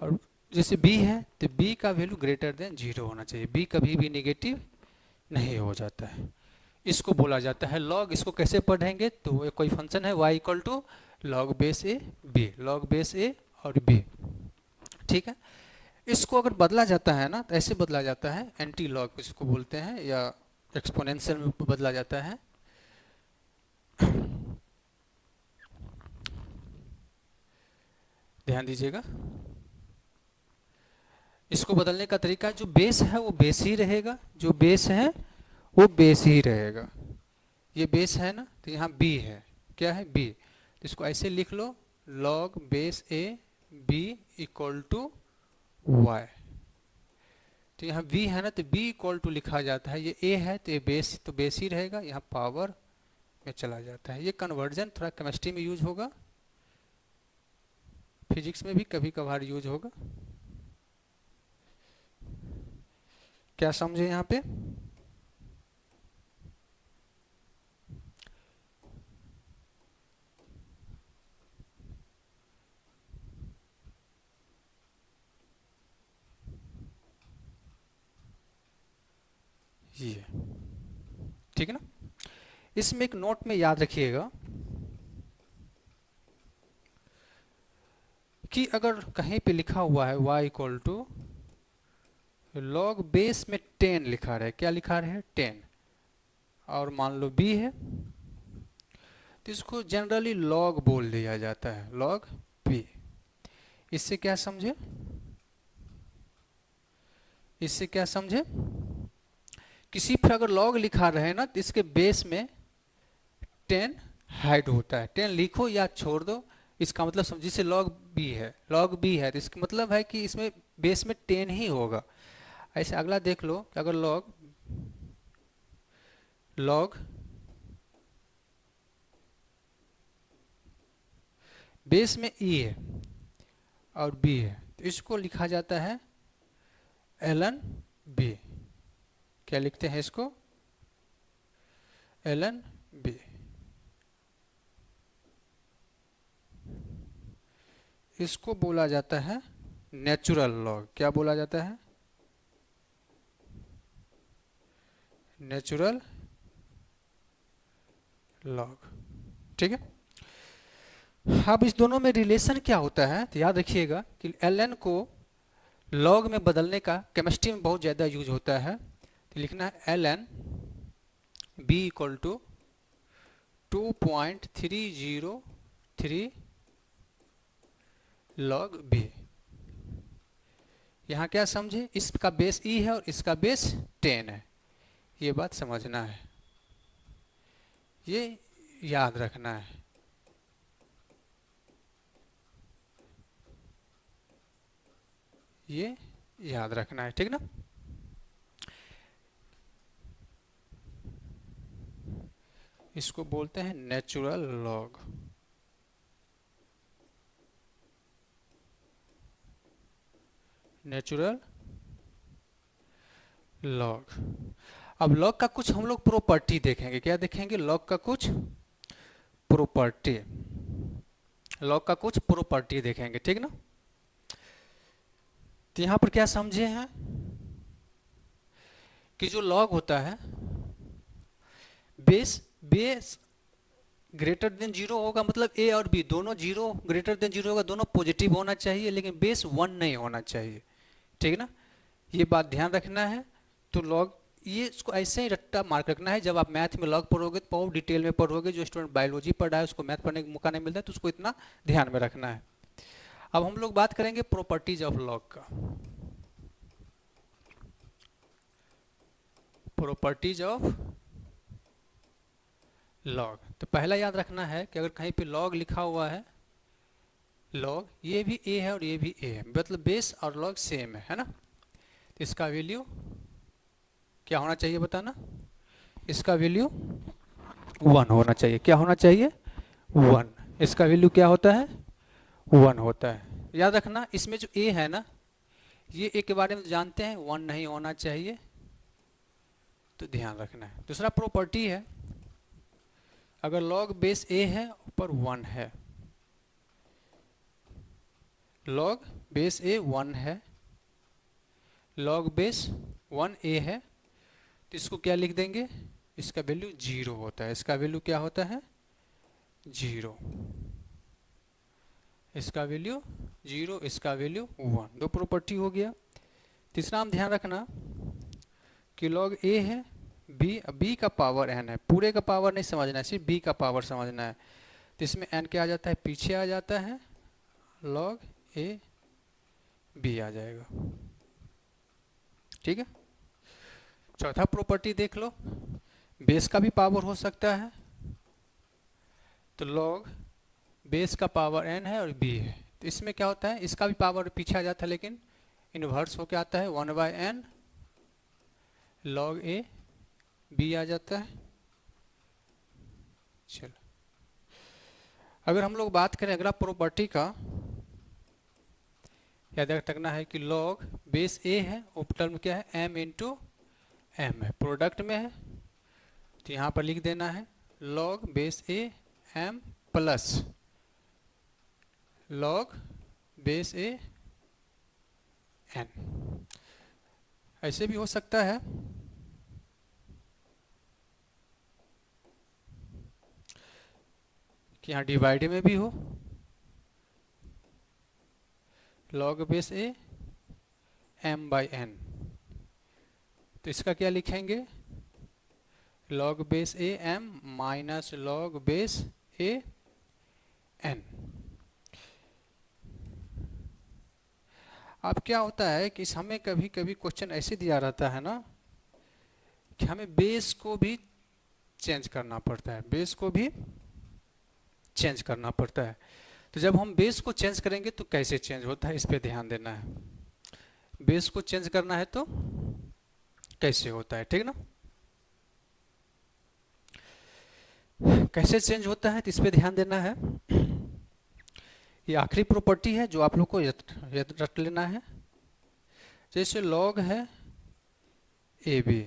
और जैसे b है तो b का वैल्यू ग्रेटर देन 0 होना चाहिए, b कभी भी नेगेटिव नहीं हो जाता है, इसको बोला जाता है लॉग। इसको कैसे पढ़ेंगे, तो कोई फंक्शन है y equal to log base a b, log base a और b। ठीक है, इसको अगर बदला जाता है ना, तो ऐसे बदला जाता है, एंटी लॉग इसको बोलते हैं, या एक्सपोनेंशियल में बदला जाता है। ध्यान दीजिएगा, इसको बदलने का तरीका, जो बेस है वो बेस ही रहेगा, जो बेस है वो बेस ही रहेगा। ये बेस है ना, तो यहाँ b है, क्या है b, तो इसको ऐसे लिख लो log base a b equal to y. तो यहाँ b है ना, तो b इक्वल टू लिखा जाता है, ये a है तो ये बेस, तो बेस ही रहेगा, यहाँ पावर में चला जाता है। ये कन्वर्जन थोड़ा केमिस्ट्री में यूज होगा, फिजिक्स में भी कभी कभार यूज होगा। क्या समझे यहाँ पे, ये ठीक है ना। इसमें एक नोट में याद रखिएगा कि अगर कहीं पे लिखा हुआ है y equal to log base में 10 लिखा रहे, क्या लिखा रहे 10, और मान लो b है, तो इसको जनरली लॉग बोल दिया जाता है, लॉग b। इससे क्या समझे, इससे क्या समझे, किसी पर अगर लॉग लिखा रहे ना, तो इसके बेस में 10 हाइड होता है, 10 लिखो या छोड़ दो, इसका मतलब समझिए से लॉग b है, लॉग b है, तो इसका मतलब है कि इसमें बेस में 10 ही होगा। ऐसे अगला देख लो कि अगर लॉग लॉग बेस में ई है और बी है, तो इसको लिखा जाता है ln b। क्या लिखते हैं इसको? ln b। इसको बोला जाता है नेचुरल लॉग। क्या बोला जाता है? Natural log. ठीक है। अब इस दोनों में रिलेशन क्या होता है, तो याद रखिएगा कि ln को लॉग में बदलने का केमिस्ट्री में बहुत ज़्यादा यूज होता है। तो लिखना है ln b equal to 2.303 log b। यहाँ क्या समझे, इसका बेस e है और इसका बेस 10 है, ये बात समझना है, ये याद रखना है। ये याद रखना है, ठीक ना। इसको बोलते हैं नेचुरल लॉग। Natural log. अब लॉग का कुछ हम लोग प्रॉपर्टी देखेंगे। क्या देखेंगे? लॉग का कुछ प्रॉपर्टी। लॉग का कुछ प्रॉपर्टी देखेंगे, ठीक ना। तो यहां पर क्या समझे हैं कि जो लॉग होता है, base base greater than zero होगा, मतलब ए और बी दोनों जीरो ग्रेटर देन जीरो होगा, दोनों पॉजिटिव होना चाहिए, लेकिन बेस 1 नहीं होना चाहिए, ठीक ना। ये बात ध्यान रखना है। तो लॉग, ये इसको ऐसे ही रट्टा मार्क रखना है। जब आप मैथ में लॉग पढ़ोगे तो बहुत डिटेल में पढ़ोगे। जो स्टूडेंट बायोलॉजी पढ़ा है उसको मैथ पढ़ने का मौका नहीं मिलता है, तो उसको इतना ध्यान में रखना है। अब हम लोग बात करेंगे प्रॉपर्टीज ऑफ लॉग का। Properties of log. तो पहला याद रखना है कि अगर कहीं पे लॉग लिखा हुआ है, लॉग, ये भी a है और ये भी a है, मतलब बेस और लॉग सेम है ना। तो इसका वैल्यू क्या होना चाहिए बताना? इसका वैल्यू 1 होना चाहिए। क्या होना चाहिए? 1। इसका वैल्यू क्या होता है? 1 होता है। याद रखना, इसमें जो a है ना, ये a के बारे में जानते हैं, 1 नहीं होना चाहिए, तो ध्यान रखना है। दूसरा प्रॉपर्टी है, अगर लॉग बेस a है ऊपर 1 है, लॉग बेस a 1 है, लॉग बेस 1a है, तो इसको क्या लिख देंगे? इसका वैल्यू 0 होता है। इसका वैल्यू क्या होता है? 0। इसका वैल्यू 0, इसका वैल्यू 1। दो प्रॉपर्टी हो गया। तीसरा हम ध्यान रखना कि लॉग a है, b का पावर n है, पूरे का पावर नहीं समझना है, सिर्फ b का पावर समझना है। तो इसमें n क्या आ जाता है? पीछे आ जाता है, लॉग a b आ जाएगा, ठीक है। चौथा प्रॉपर्टी देख लो, बेस का भी पावर हो सकता है, तो लॉग बेस का पावर n है और b है, तो इसमें क्या होता है? इसका भी पावर पीछे आ जाता है, लेकिन इनवर्स होके आता है, 1/n लॉग a b आ जाता है। चलो, अगर हम लोग बात करें अगला प्रॉपर्टी का, याद रखना है कि लॉग बेस a है, ऊपर में क्या है? m इंटू m है, प्रोडक्ट में है, तो यहाँ पर लिख देना है log base a m plus log base a n। ऐसे भी हो सकता है कि यहाँ डिवाइड में भी हो, लॉग बेस a m/n, तो इसका क्या लिखेंगे? Log base a m minus log base a n। अब क्या होता है कि हमें कभी कभी क्वेश्चन ऐसे दिया रहता है ना कि हमें बेस को भी चेंज करना पड़ता है, बेस को भी चेंज करना पड़ता है। तो जब हम बेस को चेंज करेंगे तो कैसे चेंज होता है, इस पे ध्यान देना है। बेस को चेंज करना है तो कैसे होता है, ठीक ना। कैसे चेंज होता है तो इस पे ध्यान देना है। ये आखिरी प्रॉपर्टी है जो आप लोग को रट लेना है। जैसे लॉग है ए बी,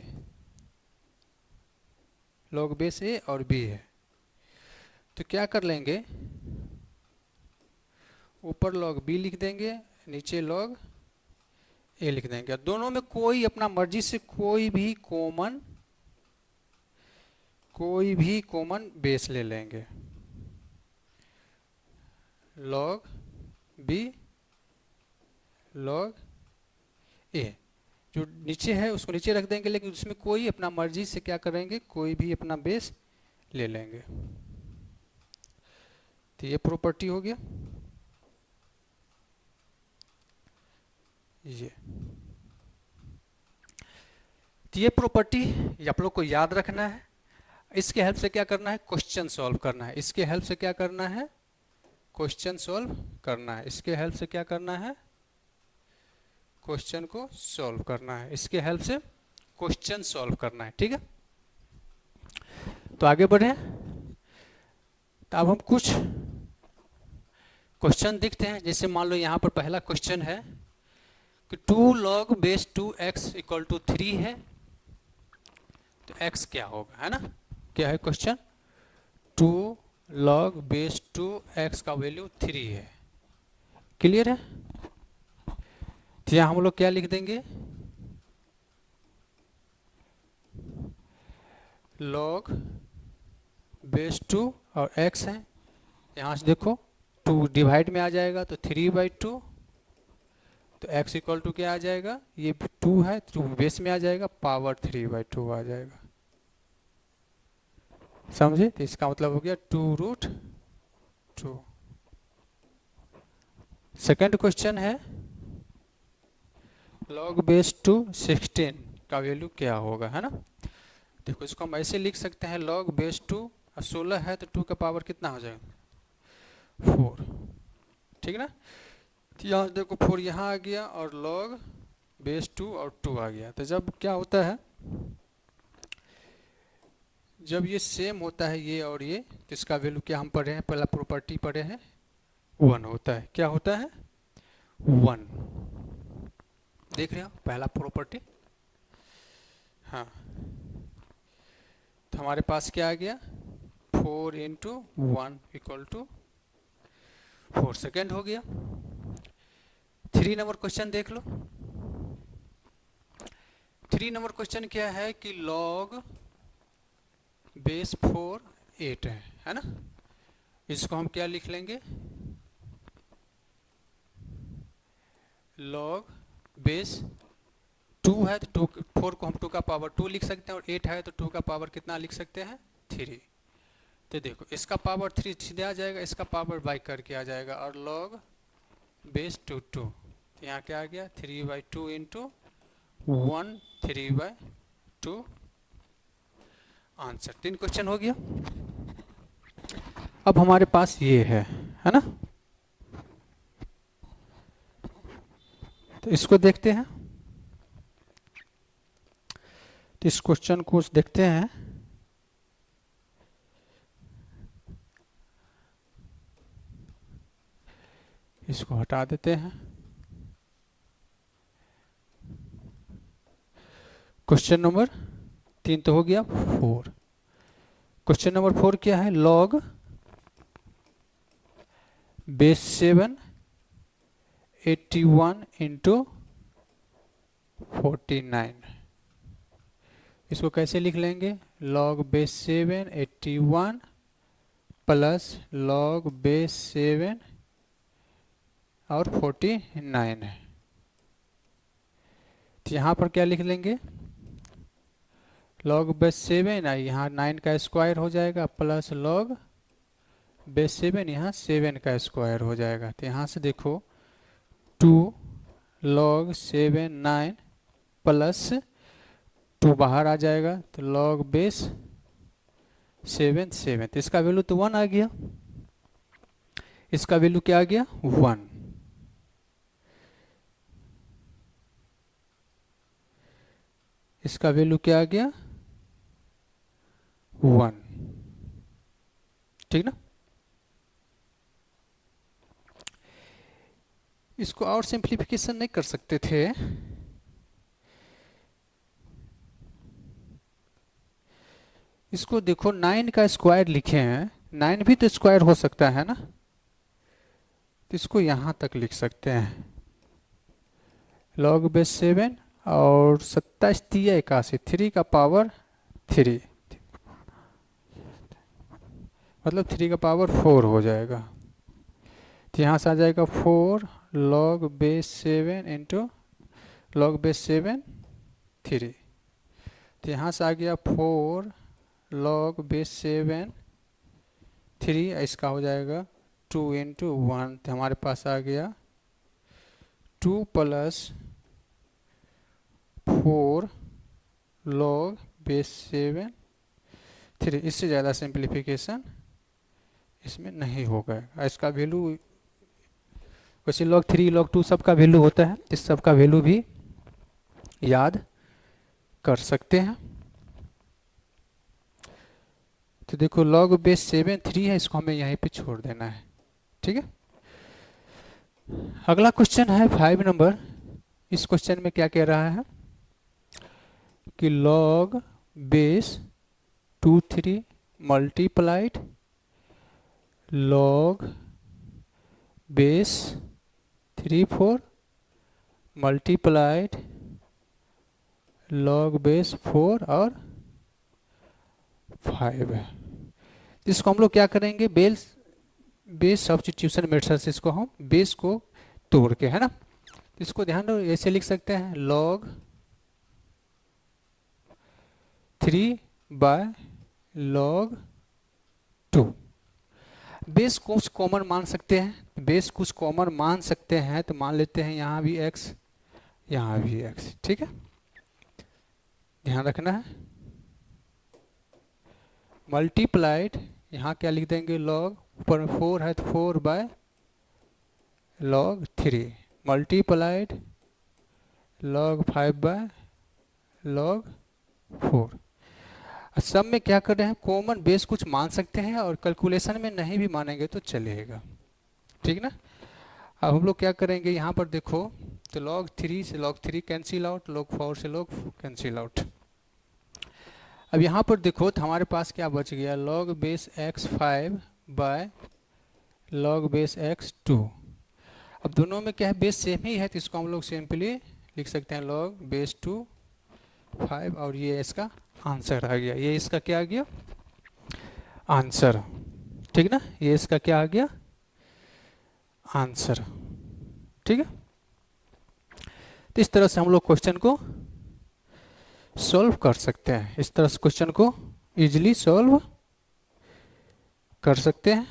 लॉग बेस ए और बी है, तो क्या कर लेंगे, ऊपर लॉग बी लिख देंगे, नीचे लॉग ए लिख देंगे। दोनों में कोई अपना मर्जी से कोई भी कॉमन बेस ले लेंगे। लॉग बी लॉग ए, जो नीचे है उसको नीचे रख देंगे, लेकिन उसमें कोई अपना मर्जी से क्या करेंगे, कोई भी अपना बेस ले लेंगे। तो ये प्रॉपर्टी हो गया। ये तो ये प्रॉपर्टी आप लोग को याद रखना है। इसके हेल्प से क्या करना है, क्वेश्चन सॉल्व करना है। इसके हेल्प से क्या करना है, क्वेश्चन सॉल्व करना है। इसके हेल्प से क्या करना है, क्वेश्चन को सॉल्व करना है। इसके हेल्प से क्वेश्चन सॉल्व करना है। ठीक है, तो आगे बढ़े। तो अब हम कुछ क्वेश्चन देखते हैं। जैसे मान लो यहाँ पर पहला क्वेश्चन है कि 2 log base 2x equal to 3 है, तो x क्या होगा, है ना। क्या है क्वेश्चन, 2 log बेस 2x का वैल्यू 3 है। क्लियर है। तो यहाँ हम लोग क्या लिख देंगे, log बेस 2 और x है, यहाँ से देखो 2 डिवाइड में आ जाएगा तो 3/2, तो x इक्वल टू क्या आ जाएगा, ये 2 है 2 बेस में आ जाएगा, पावर 3/2 आ जाएगा। समझे, तो इसका मतलब हो गया 2√2। सेकंड क्वेश्चन है log बेस 2 16 का वैल्यू क्या होगा, है ना। देखो इसको हम ऐसे लिख सकते हैं, log बेस 2 16 है तो 2 का पावर कितना हो जाएगा, 4। ठीक है ना। तो यहाँ देखो 4 यहाँ आ गया और log बेस 2 और 2 आ गया। तो जब क्या होता है, जब ये सेम होता है ये और ये, तो इसका वैल्यू क्या हम पढ़े हैं, पहला प्रॉपर्टी पढ़े हैं, 1 होता है। क्या होता है, 1। देख रहे हो पहला प्रॉपर्टी। हाँ, तो हमारे पास क्या आ गया, 4 इंटू 1 इक्वल टू 4। सेकेंड हो गया। 3 नंबर क्वेश्चन देख लो। 3 नंबर क्वेश्चन क्या है कि log बेस 4 8 है ना। इसको हम क्या लिख लेंगे, log बेस 2 है तो 4 को हम 2 का पावर 2 लिख सकते हैं, और 8 है तो 2 का पावर कितना लिख सकते हैं, 3। तो देखो इसका पावर 3 सीधे आ जाएगा, इसका पावर बाई करके आ जाएगा, और log बेस 2 2, तो यहाँ क्या आ गया 3/2 इंटू 1 3/2 आंसर। 3 क्वेश्चन हो गया। अब हमारे पास ये है ना, तो इसको देखते हैं। तो इस क्वेश्चन को देखते हैं। इसको हटा देते हैं। क्वेश्चन नंबर 3 तो हो गया। 4, क्वेश्चन नंबर 4 क्या है, log बेस 7 81 इंटू 49। इसको कैसे लिख लेंगे, log base 7 81 plus log base 7 और 49 है। तो यहाँ पर क्या लिख लेंगे, log बेस 7 है, यहाँ 9 का स्क्वायर हो जाएगा, प्लस log बेस 7 यहाँ 7 का स्क्वायर हो जाएगा। तो यहाँ से देखो 2 log 7 9 प्लस 2 बाहर आ जाएगा, तो log बेस 7 7, तो इसका वैल्यू तो 1 आ गया। इसका वैल्यू क्या आ गया, 1। इसका वैल्यू क्या आ गया, 1। ठीक ना। इसको और सिंप्लीफिकेशन नहीं कर सकते थे? इसको देखो 9 का स्क्वायर लिखे हैं, 9 भी तो स्क्वायर हो सकता है ना, तो इसको यहाँ तक लिख सकते हैं log बेस 7 और 27 तिया 81, 3 का पावर 3, मतलब 3 का पावर 4 हो जाएगा। तो यहाँ से आ जाएगा 4 log base 7 into log base 7 3। तो यहाँ से आ गया 4 log बेस 7 3, इसका हो जाएगा 2 इंटू 1, तो हमारे पास आ गया 2 प्लस 4 log बेस 7 3। इससे ज़्यादा सिंप्लीफिकेशन इसमें नहीं होगा। इसका वैल्यू वैसे log 3 log 2 सबका वैल्यू होता है, इस सब का वैल्यू भी याद कर सकते हैं। तो देखो log बेस 7 3 है, इसको हमें यहीं पे छोड़ देना है, ठीक है। अगला क्वेश्चन है 5 नंबर। इस क्वेश्चन में क्या कह रहा है कि log base 2 3 multiplied log base 3 4 multiplied log base 4 और 5 है। इसको हम लोग क्या करेंगे, बेस सब्स्टिट्यूशन मेथड से इसको हम बेस को तोड़ के, है ना, इसको ध्यान दो, ऐसे लिख सकते हैं log 3 बाय log 2। बेस कुछ कॉमन मान सकते हैं, बेस कुछ कॉमन मान सकते हैं, तो मान लेते हैं यहाँ भी x, यहाँ भी x, ठीक है, ध्यान रखना है। मल्टीप्लाइड यहाँ क्या लिख देंगे, log ऊपर में 4 है तो 4 by log 3 multiplied log 5 by log 4। सब में क्या कर रहे हैं, कॉमन बेस कुछ मान सकते हैं और कैलकुलेशन में नहीं भी मानेंगे तो चलेगा, ठीक ना। अब हम लोग क्या करेंगे, यहाँ पर देखो, तो log 3 से log 3 कैंसिल आउट, log 4 से log कैंसिल आउट। अब यहाँ पर देखो तो हमारे पास क्या बच गया, log base x5 by log base x2। अब दोनों में क्या है, बेस सेम ही है, तो इसको हम लोग सिंपली लिख सकते हैं log बेस 2 5, और ये इसका आंसर आ गया। ये इसका क्या आ गया, आंसर, ठीक ना, ये इसका क्या आ गया, आंसर, ठीक है। तो इस तरह से हम लोग क्वेश्चन को सॉल्व कर सकते हैं, इस तरह से क्वेश्चन को इजीली सॉल्व कर सकते हैं।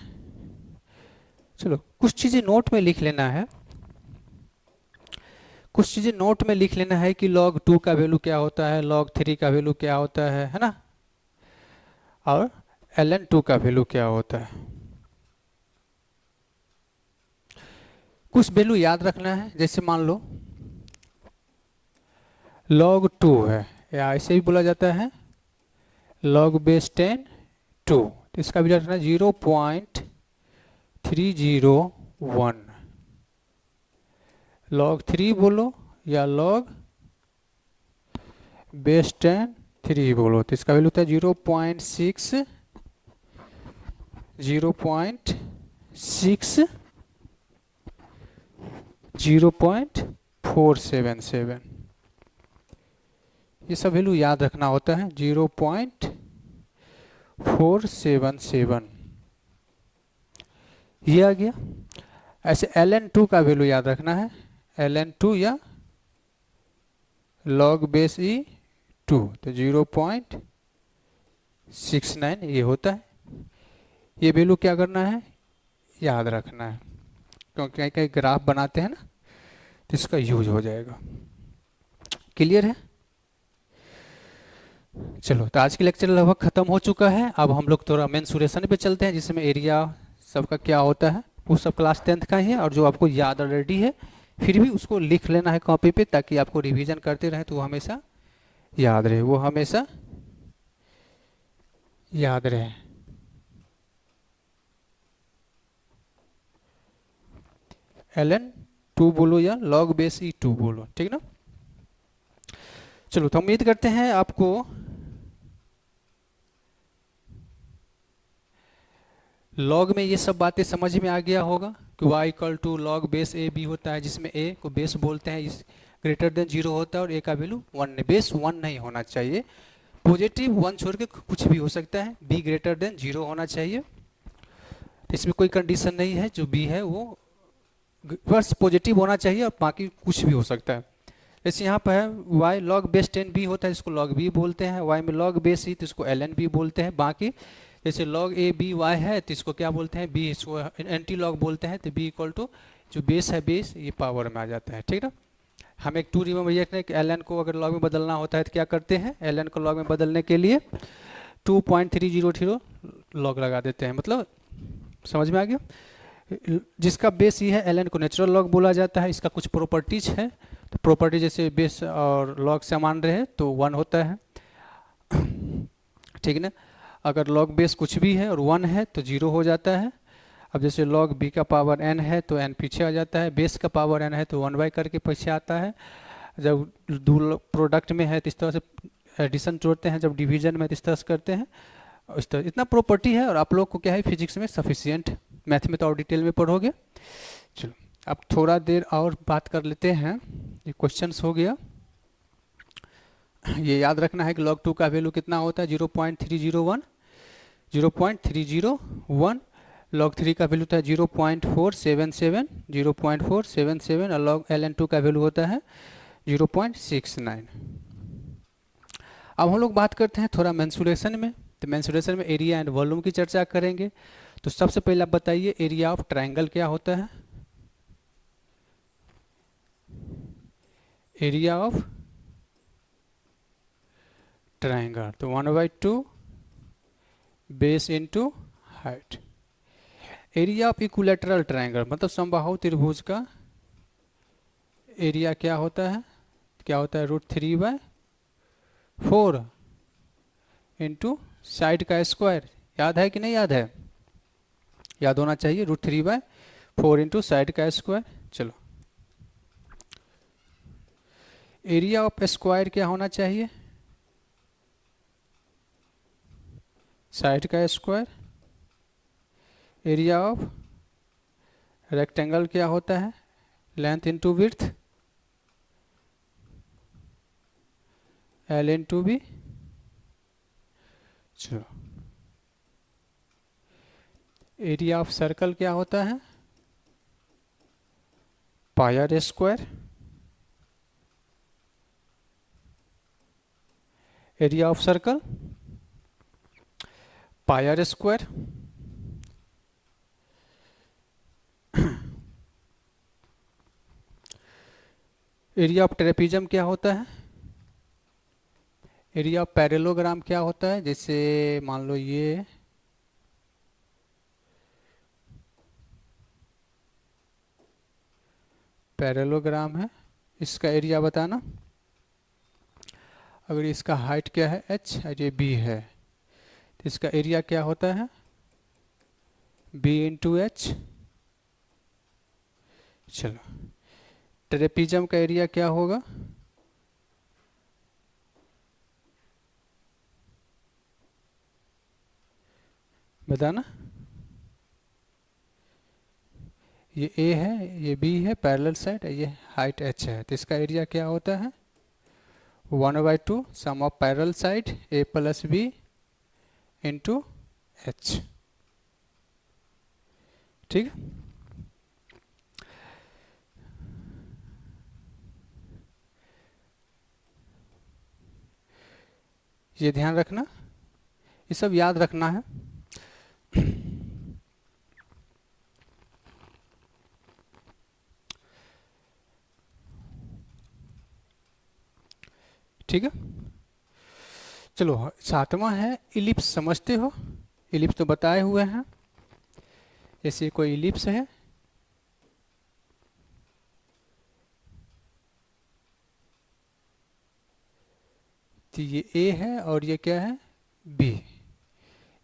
चलो कुछ चीजें नोट में लिख लेना है, कुछ चीजें नोट में लिख लेना है कि log 2 का वैल्यू क्या होता है, log 3 का वैल्यू क्या होता है ना, और ln 2 का वैल्यू क्या होता है। कुछ वैल्यू याद रखना है, जैसे मान लो log 2 है, या ऐसे भी बोला जाता है log बेस 10 2, तो इसका वैल्यू रखना 0.301। log 3 बोलो या log बेस 10 3 बोलो, तो इसका वैल्यू होता है 0.6 0.477। ये सब वैल्यू याद रखना होता है, 0.477 ये आ गया। ऐसे ln 2 का वैल्यू याद रखना है, ln 2 या log बेस e 2, तो 0.69 ये होता है। ये वैल्यू क्या करना है, याद रखना है, क्योंकि कहीं कहीं ग्राफ बनाते हैं ना, तो इसका यूज हो जाएगा। क्लियर है। चलो तो आज की लेक्चर लगभग खत्म हो चुका है। अब हम लोग थोड़ा मेंसुरेशन पे चलते हैं, जिसमें एरिया सबका क्या होता है, वो सब क्लास 10th का ही है, और जो आपको याद ऑलरेडी है फिर भी उसको लिख लेना है कॉपी पे, ताकि आपको रिवीजन करते रहे तो वो हमेशा याद रहे, वो हमेशा याद रहे। ln 2 बोलो या log बेस ई 2 बोलो, ठीक ना। चलो, तो उम्मीद करते हैं आपको लॉग में ये सब बातें समझ में आ गया होगा कि y equal to log base a b होता है, जिसमें a को बेस बोलते हैं, इस ग्रेटर देन 0 होता है और a का वैल्यू 1 नहीं, बेस 1 नहीं होना चाहिए, पॉजिटिव 1 छोड़ के कुछ भी हो सकता है, b ग्रेटर देन 0 होना चाहिए। इसमें कोई कंडीशन नहीं है, जो b है वो बस पॉजिटिव होना चाहिए और बाकी कुछ भी हो सकता है। जैसे यहाँ पर है y लॉग बेस 10 b होता है, इसको लॉग b बोलते हैं, y में लॉग बेस e तो इसको ln b बोलते हैं। बाकी जैसे log a b y है तो इसको क्या बोलते हैं, b, इसको एंटी लॉग बोलते हैं, तो b इक्वल टू जो बेस है बेस ये पावर में आ जाता है, ठीक ना। हम एक 2 रिमेंबर रखते हैं कि ln को अगर लॉग में बदलना होता है तो क्या करते हैं, ln को लॉग में बदलने के लिए 2.300 लॉग लगा देते हैं, मतलब समझ में आ गया। जिसका बेस ये है ln को नेचुरल लॉग बोला जाता है। इसका कुछ प्रॉपर्टीज है, तो प्रॉपर्टी जैसे बेस और लॉग समान रहे तो 1 होता है, ठीक ना। अगर लॉग बेस कुछ भी है और 1 है तो 0 हो जाता है। अब जैसे log b का पावर n है तो n पीछे आ जाता है, बेस का पावर n है तो 1 करके पीछे आता है। जब दो प्रोडक्ट में है तो इस तरह से एडिशन जोड़ते हैं, जब डिवीजन में तो इस तरह से करते हैं। इस तरह इतना प्रॉपर्टी है, और आप लोग को क्या है फिजिक्स में सफिशियंट, मैथ में तो और डिटेल में पढ़ोगे। चलो, अब थोड़ा देर और बात कर लेते हैं। ये क्वेश्चंस हो गया, ये याद रखना है कि log 2 का वैल्यू कितना होता है, 0.301, 0.301। log 3 का वैल्यू होता है 0.477, 0.477, और log ln 2 का वैल्यू होता है 0.69। अब हम लोग बात करते हैं थोड़ा मेंसुरेशन में। तो मेंसुरेशन में एरिया एंड वॉल्यूम की चर्चा करेंगे। तो सबसे पहले आप बताइए एरिया ऑफ ट्रायंगल क्या होता है। एरिया ऑफ ट्रायंगल तो 1/2 base into height. Area of equilateral triangle मतलब समबाहु त्रिभुज का एरिया क्या होता है, √3/4 इंटू साइड का स्क्वायर। याद है कि नहीं याद है, याद होना चाहिए, √3/4 इंटू साइड का स्क्वायर। चलो, एरिया ऑफ स्क्वायर क्या होना चाहिए, साइड का स्क्वायर। एरिया ऑफ रेक्टेंगल क्या होता है, length into width, L into b. चलो, एरिया ऑफ सर्कल क्या होता है, pi r square. Area of circle pi r square. Area of trapezium क्या होता है, एरिया ऑफ पैरेललोग्राम क्या होता है, जैसे मान लो ये पैरेललोग्राम है, इसका एरिया बताना। अगर इसका हाइट क्या है h और ये b है तो इसका एरिया क्या होता है b इंटू एच। चलो, ट्रेपीजम का एरिया क्या होगा, बताना। ये a है, ये b है पैरेलल साइड, ये हाइट h है, तो इसका एरिया क्या होता है 1/2 sum of parallel side a plus b into h. ठीक है, ये ध्यान रखना, ये सब याद रखना है। ठीक है, चलो 7वां है इलिप्स। समझते हो, इलिप्स तो बताए हुए हैं। जैसे कोई इलिप्स है, तो ये ए है और ये क्या है बी।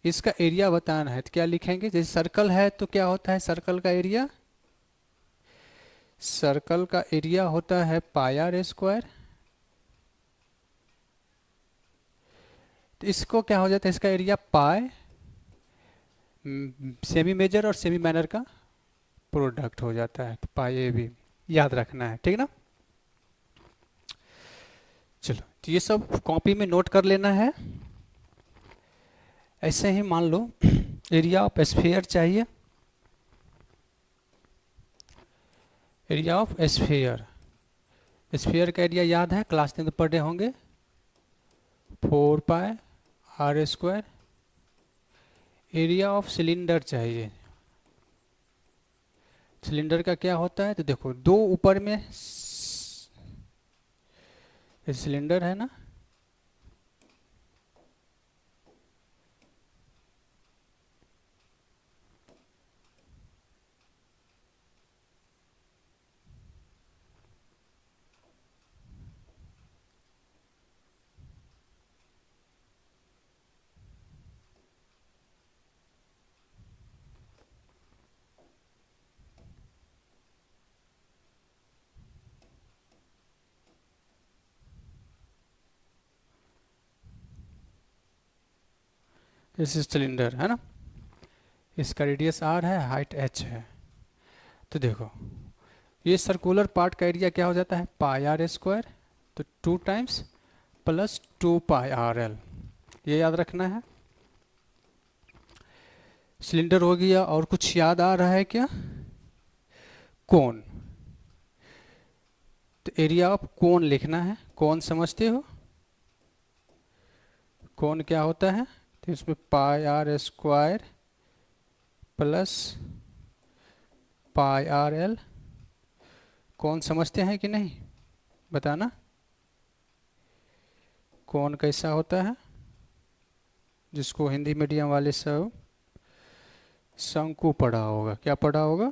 इसका एरिया बताना है तो क्या लिखेंगे, जैसे सर्कल है तो क्या होता है सर्कल का एरिया, सर्कल का एरिया होता है पाई आर स्क्वायर। तो इसको क्या हो जाता है, इसका एरिया पाई सेमी मेजर और सेमी माइनर का प्रोडक्ट हो जाता है, तो पाई ए भी याद रखना है, ठीक ना। चलो, तो ये सब कॉपी में नोट कर लेना है। ऐसे ही मान लो एरिया ऑफ स्फीयर चाहिए, एरिया ऑफ स्फीयर। स्फीयर का एरिया याद है, क्लास 10 पढ़े होंगे, 4 पाई r²। एरिया ऑफ सिलेंडर चाहिए, सिलेंडर का क्या होता है, तो देखो दो ऊपर में सिलेंडर है ना, दिस इज सिलेंडर है ना, इसका रेडियस r है, हाइट h है। तो देखो ये सर्कुलर पार्ट का एरिया क्या हो जाता है, पाई r², तो 2 टाइम्स प्लस 2 पाई r l, ये याद रखना है। सिलेंडर हो गया, और कुछ याद आ रहा है क्या, कोन। तो एरिया ऑफ कोन लिखना है, कोन समझते हो, कोन क्या होता है, तो इसमें पाई r² plus pi r l, कौन समझते हैं कि नहीं बताना, कौन कैसा होता है, जिसको हिंदी मीडियम वाले सब शंकु पढ़ा होगा, क्या पढ़ा होगा,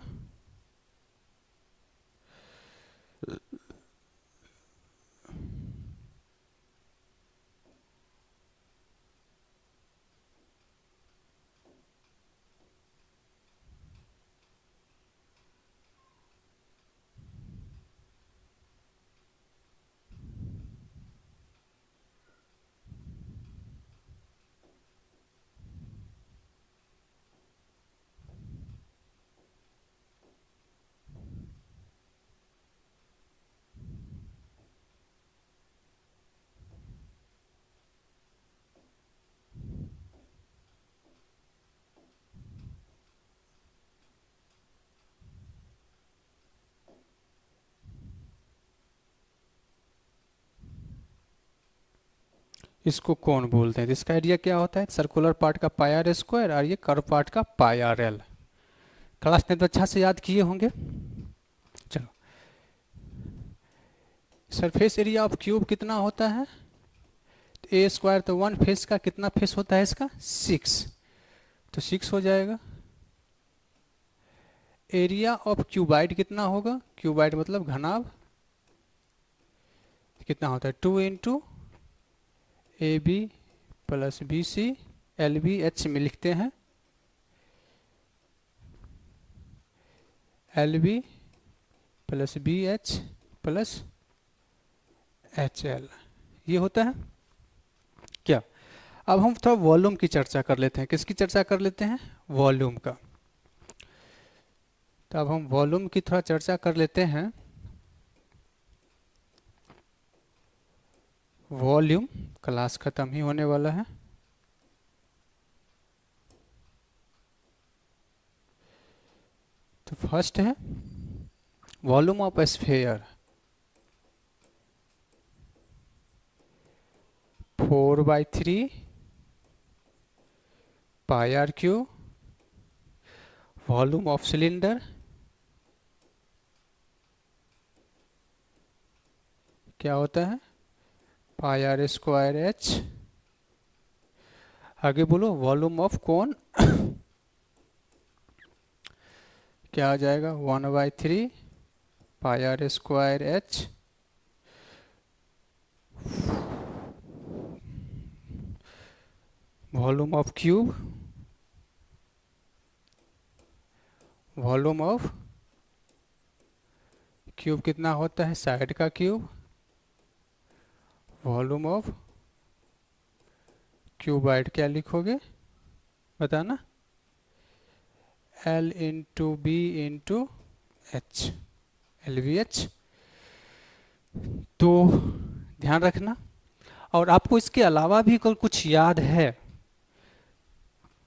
इसको कौन बोलते हैं, इसका आइडिया क्या होता है, सर्कुलर पार्ट का पाई r² और ये कर्व पार्ट का पाई r l। क्लास ने तो अच्छा से याद किए होंगे। चलो, सरफेस एरिया ऑफ क्यूब कितना होता है, a² तो 1 फेस का, कितना फेस होता है इसका 6, तो 6 हो जाएगा। एरिया ऑफ क्यूबाइड कितना होगा, क्यूबाइड मतलब घनाभ, कितना होता है 2 into AB plus BC LBH में लिखते हैं, LB plus BH plus HL, ये होता है क्या। अब हम थोड़ा वॉल्यूम की चर्चा कर लेते हैं, किसकी चर्चा कर लेते हैं, वॉल्यूम का। तो अब हम वॉल्यूम की थोड़ा चर्चा कर लेते हैं। वॉल्यूम, क्लास खत्म ही होने वाला है। तो फर्स्ट है volume of sphere, 4/3 pi r³। Volume of cylinder क्या होता है, पाई r²h। आगे बोलो, वॉल्यूम ऑफ कोन क्या आ जाएगा, 1/3 पाई r²h। Volume of cube, volume of cube कितना होता है, साइड का क्यूब, वॉल्यूम ऑफ क्यूबाइड क्या लिखोगे बताना, L into b into h, LVH। तो ध्यान रखना, और आपको इसके अलावा भी अगर कुछ याद है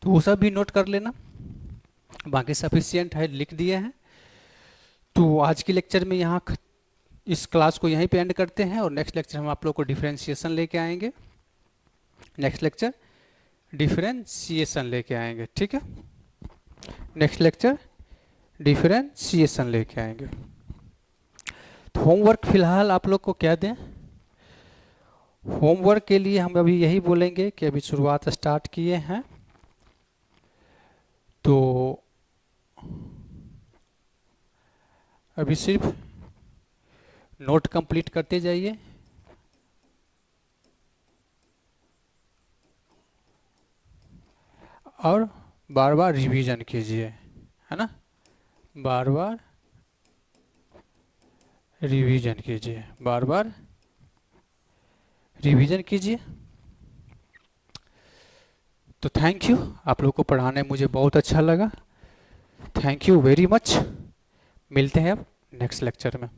तो वो सब भी नोट कर लेना, बाकी सफिशियंट है, लिख दिए हैं। तो आज के लेक्चर में यहाँ इस क्लास को यहीं पे एंड करते हैं, और नेक्स्ट लेक्चर हम आप लोग को डिफरेंशिएशन लेके आएंगे, नेक्स्ट लेक्चर डिफरेंशिएशन लेके आएंगे, ठीक है, नेक्स्ट लेक्चर डिफरेंशिएशन लेके आएंगे। तो होमवर्क फिलहाल आप लोग को क्या दें, होमवर्क के लिए हम अभी यही बोलेंगे कि अभी शुरुआत स्टार्ट किए हैं, तो अभी सिर्फ नोट कंप्लीट करते जाइए, और बार बार रिवीजन कीजिए, है ना, बार बार रिवीजन कीजिए, बार बार रिवीजन कीजिए। तो थैंक यू, आप लोग को पढ़ाने मुझे बहुत अच्छा लगा, थैंक यू वेरी मच। मिलते हैं अब नेक्स्ट लेक्चर में।